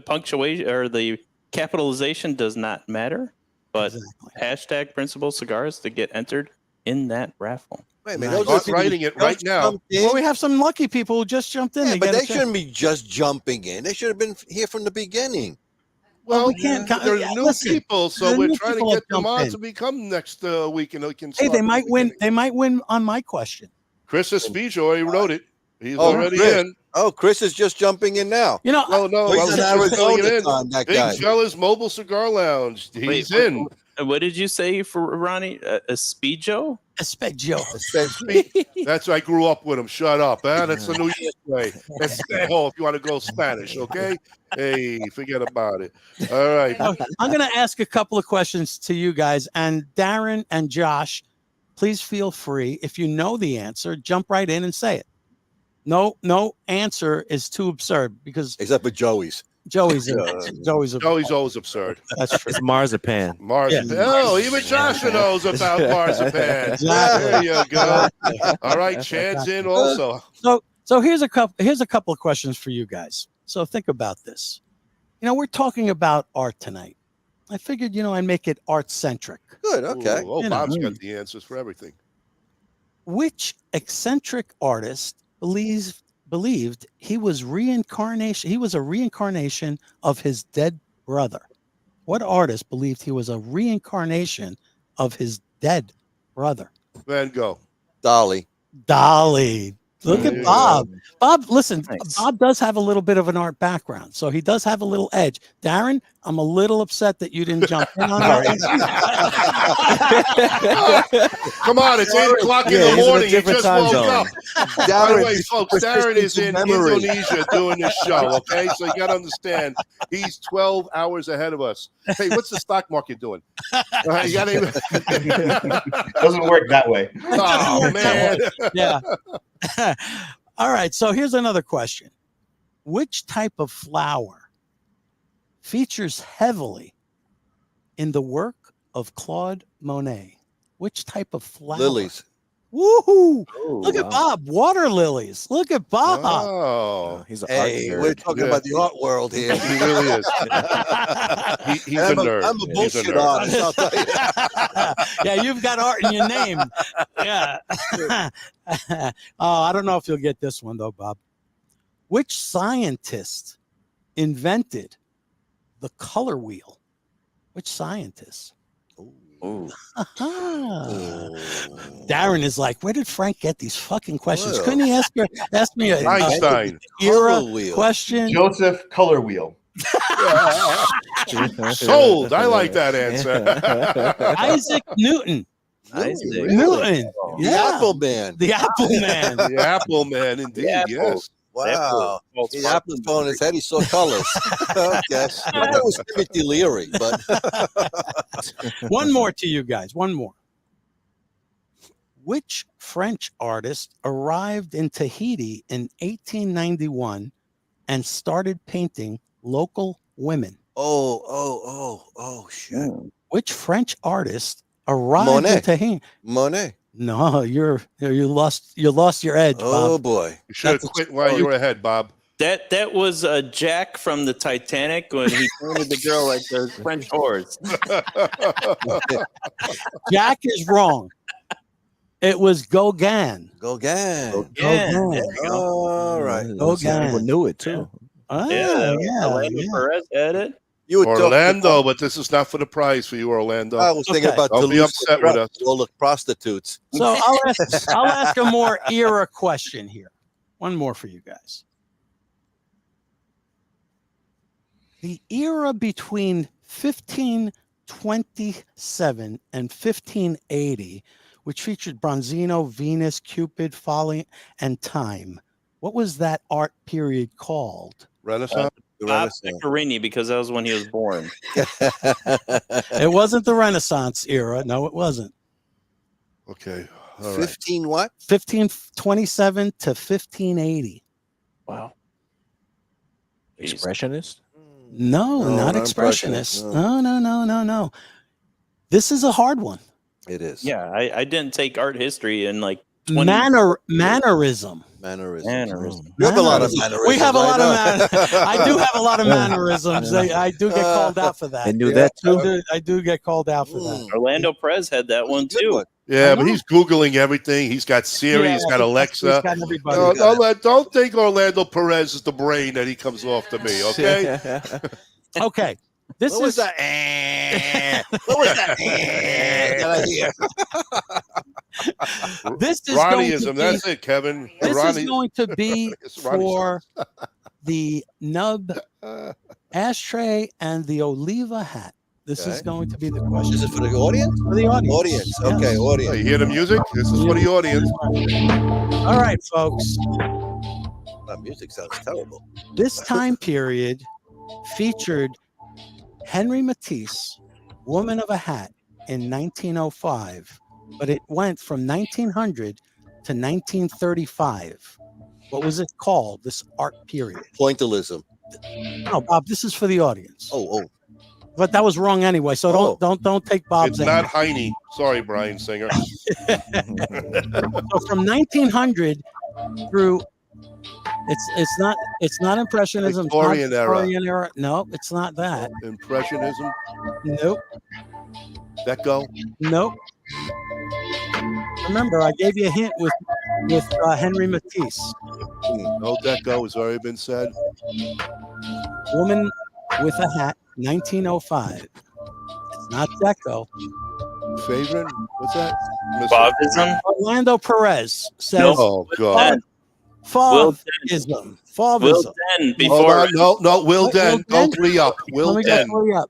Punctuation or the capitalization does not matter. But hashtag Principle Cigars to get entered in that raffle. Wait a minute, Start writing it right now. Well, we have some lucky people who just jumped in. Yeah, but they shouldn't be just jumping in. They should have been here from the beginning. Well, we can't. There's new people, so we're trying to get them on to become next week, and they can. Hey, they might win. They might win on my question. Chris Espijo already wrote it. He's already in. Oh, Chris is just jumping in now. You know, no, He's he's in just filling it Arizona in. time, that Big guy. Fella's Mobile Cigar Lounge. He's in. What did you say for Ronnie? A Speedo? Espejo. That's I grew up with him. Shut up, huh? That's the New York way. That's if you want to go Spanish, okay? Hey, forget about it. All right. I'm going to ask a couple of questions to you guys, and Darren and Josh, please feel free. If you know the answer, jump right in and say it. No answer is too absurd because except for Joey's. Joey's always absurd. That's true. It's marzipan. Marzipan. Yeah. Oh, even Joshua knows about marzipan. Exactly. There you go. All right, Chad's in also. So here's a couple of questions for you guys. So think about this. You know, we're talking about art tonight. I figured, I'd make it art centric. Good. Okay. Ooh, Bob's got the answers for everything. Which eccentric artist believed he was a reincarnation of his dead brother? What artist believed he was a reincarnation of his dead brother? Van Gogh. Dolly. Look at Bob. Bob, listen, Bob does have a little bit of an art background, so he does have a little edge. Darren, I'm a little upset that you didn't jump in on that. Come on, it's 8 o'clock in the morning. You just woke up. By the way, folks, Darren is in Indonesia doing this show, okay? So you got to understand, he's 12 hours ahead of us. Hey, what's the stock market doing? You gotta doesn't work that way. Oh, man. Yeah. All right. So here's another question. Which type of flower features heavily in the work of Claude Monet? Which type of flower? Lilies. Woohoo! Look at Bob. Water lilies. Look at Bob. Oh, he's an Hey, art nerd. we're talking about the art world here. He really is. He's a nerd. I'm a He's bullshit nerd. artist. I'll tell you. Yeah, you've got art in your name. Yeah. I don't know if you'll get this one though, Bob. Which scientist invented the color wheel? Which scientist? Ooh. Darren is like, where did Frank get these fucking questions? Couldn't he ask me a Einstein. era Color wheel. question? Joseph Color Wheel. Sold. I like that answer. Isaac Newton. Newton. The Apple Man. The Apple Man. The Apple Man, indeed. Yes. Wow. The apple's on his head. He saw colors. Okay. I thought it was Timothy Leary, but One more to you guys. One more. Which French artist arrived in Tahiti in 1891 and started painting local women? oh, shit. Which French artist arrived in Tahiti? Monet. No, you lost your edge, Oh Bob. boy. You should have quit while you were ahead, Bob. That was Jack from the Titanic when he painted the girl like the French horse. Jack is wrong. It was Gauguin. Gauguin. All right. Some people knew it too. Yeah. Orlando Perez had it. You were Orlando, but this is not for the prize for you, Orlando. I was thinking about Don't be upset with us. all the prostitutes. So I'll ask a more era question here. One more for you guys. The era between 1527 and 1580, which featured Bronzino, Venus, Cupid, Folly, and Time. What was that art period called? Renaissance. Bob Pecorini, because that was when he was born. It wasn't the Renaissance era. No, it wasn't. Okay. All right. 15 what? 1527 to 1580. Wow. Expressionist? No, not expressionist. No. This is a hard one. It is. Yeah, I didn't take art history in like 20 Mannerism. Mannerism. You have a lot of mannerisms. We have a lot of I do have a lot of mannerisms. I do get called out for that. I knew that too. I do get called out for that. Orlando Perez had that one too. Yeah, but he's Googling everything. He's got Siri, he's got Alexa. He's got everybody. Don't think Orlando Perez is the brain that he comes off to me, okay? Okay. What was that? What was that? That I hear? This is going to Ronnieism. be, That's it, Kevin. this Ronnie- is going to be It's Ronnie for the nub ashtray and the Oliva hat. This is going to be the question. Is it for the audience? For the audience. Audience. Okay, Yes. audience. You hear the music? This is for the audience. All right, folks. That music sounds terrible. This time period featured Henry Matisse, Woman of a Hat, in 1905, but it went from 1900 to 1935. What was it called, this art period? Pointillism. No, Bob, this is for the audience. Oh. But that was wrong anyway, so don't take Bob's It's not answer. Heine. Sorry, Brian Singer. So from 1900 through it's not Impressionism. It's not Victorian era. Victorian era. No, it's not that. Impressionism. Nope. Deco. Nope. Remember, I gave you a hint with Henry Matisse. No Deco has already been said. Woman with a Hat, 1905. It's not Deco. Favorite? What's that? Fauvism? Orlando Perez says. Oh God. Fauvism. Will Den before. No, Will Den. Go 3 up. Will Den. Oh yeah,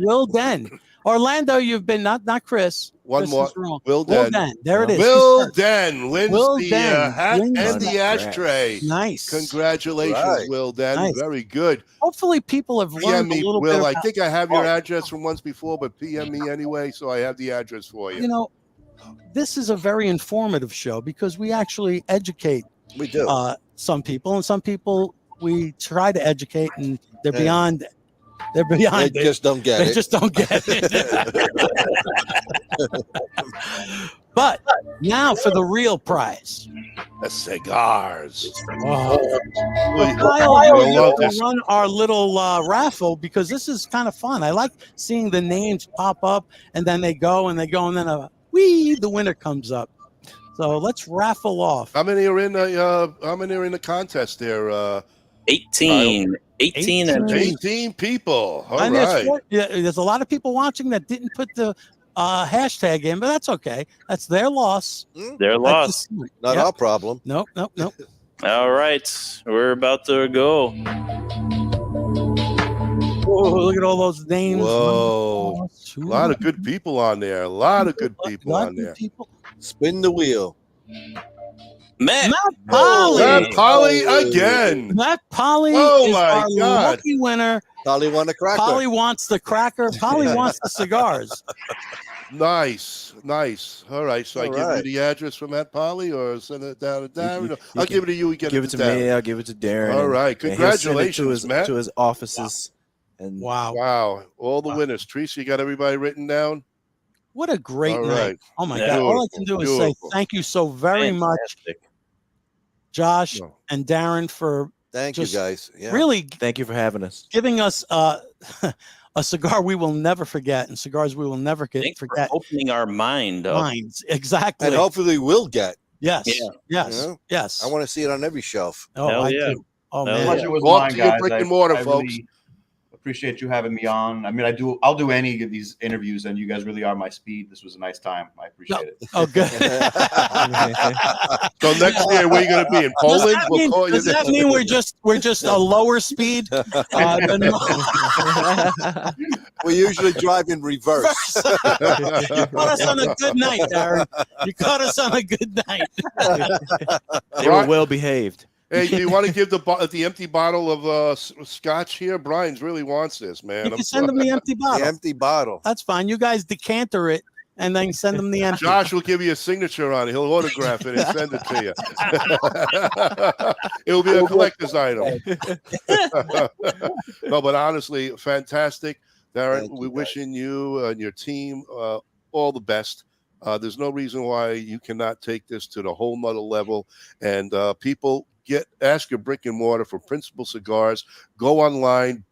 Will Den. Orlando, you've been not Chris. One Chris more. is wrong. Will Den. There it is. Will Den wins Will the Den hat wins and the that. ashtray. Nice. Congratulations, Right. Will Den. Nice. Very good. Hopefully, people have PM learned a me, little Will. bit. I About, think I have your address from once before, but PM me anyway, so I have the address for you. you know, this is a very informative show because we actually educate We do. some people, and some people we try to educate, and they're Yeah. beyond. They're beyond They it. just don't get They it. just don't get it. But now for the real prize. The cigars. Kyle, You'll love we'll this. run our little raffle because this is kind of fun. I like seeing the names pop up and then they go and then the winner comes up. So let's raffle off. How many are in the contest there? 18. 18 and 18 people. All And right. there's a lot of people watching that didn't put the hashtag in, but that's okay. That's their loss. their loss. Not our problem. Nope. All right. We're about to go. Oh, look at all those names. Whoa. A lot of good people on there. A lot of good people on there. Spin the wheel. Matt Polly. Matt Polly again. Matt Polly Oh is my our God. lucky winner. Polly won the cracker. Polly wants the cracker. Polly wants the cigars. Nice. All right. So I give you the address for Matt Polly or send it down to Darren? I'll give it to you. We Give it to me. I'll give it to Darren. All right. and he'll send it Congratulations, Matt. to his offices. And Wow. All the winners. Teresa, you got everybody written down? What a great All night. right. Oh my Yeah. God. All I can do is say Beautiful. thank you so very much, Josh and Darren, for Thank you, guys. Yeah. really thank you for having us. giving us a cigar we will never forget and cigars we will never Thanks for forget. opening our mind up. Minds. Exactly. And hopefully we'll get. Yes. Yeah. Yes. You know? Yes. I want to see it on every shelf. Oh, Hell I yeah. do. Oh, Hell man. yeah. Pleasure was Go up mine, to your guys. brick and mortar, I folks. really appreciate you having me on. I mean, I'll do any of these interviews, and you guys really are my speed. This was a nice time. I appreciate it. Oh, good. So next year, where are you going to be? In Poland? We'll call you Does that there. mean we're just a lower speed? Than We usually drive in reverse. You caught us on a good night, Darren. You caught us on a good night. They were well behaved. Hey, do you want to give the empty bottle of scotch here? Brian's really wants this, man. You can send them the empty bottle. The empty bottle. That's fine. You guys decanter it and then send them the empty. Josh will give you a signature on it. He'll autograph it and send it to you. It'll be a collector's item. No, but honestly, fantastic. Darren, we're wishing you and your team all the best. There's no reason why you cannot take this to the whole nother level. And people, ask your brick and mortar for Principle Cigars. Go online.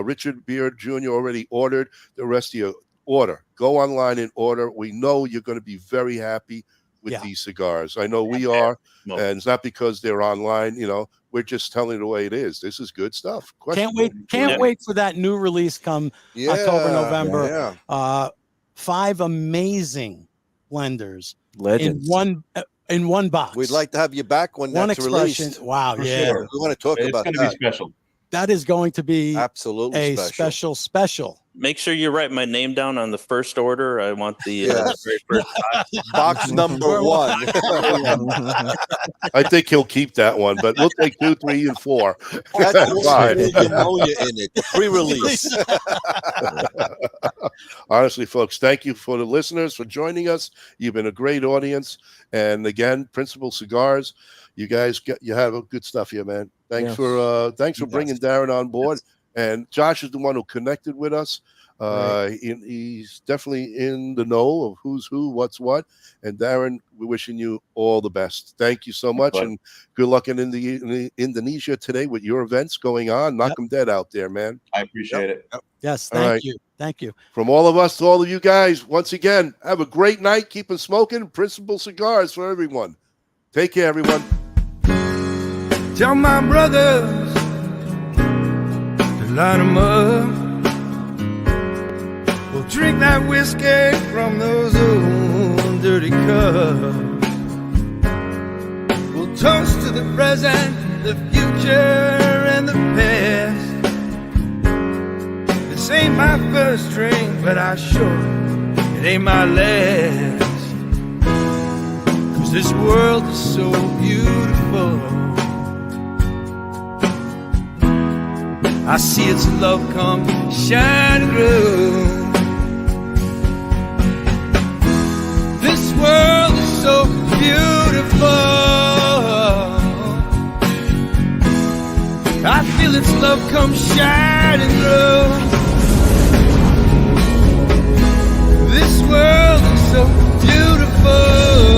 Richard Beard Jr. already ordered. The rest of you order. Go online and order. We know you're going to be very happy with these cigars. I know we are. No. And it's not because they're online. We're just telling it the way it is. This is good stuff. Can't wait for that new release come October, November. Yeah. 5 amazing blenders Legends. in one box. We'd like to have you back when one that's expression. released. Wow, yeah. Sure. We want to talk about It's that. going to be special. That is going to be Absolutely a special. special. Make sure you write my name down on the first order. I want the Yes. very first box. Box number 1. I think he'll keep that one, but we'll take 2, 3, and 4. That's Fine. Magnolia in it. The pre-release. Honestly, folks, thank you for the listeners for joining us. You've been a great audience. And again, Principle Cigars, you guys you have good stuff here, man. Thanks for bringing Darren on board. And Josh is the one who connected with us. He's definitely in the know of who's who, what's what. And Darren, we're wishing you all the best. Thank you so much, and good luck in Indonesia today with your events going on. Knock them dead out there, man. I appreciate it. Yes, thank you. From all of us to all of you guys, once again, have a great night. Keep on smoking. Principle Cigars for everyone. Take care, everyone. Tell my brothers to line them up. We'll drink that whiskey from those old dirty cups. We'll toast to the present, the future, and the past. This ain't my first drink, but I sure it ain't my last. 'Cause this world is so beautiful. I see its love come shining through. This world is so beautiful. I feel its love come shining through. This world is so beautiful.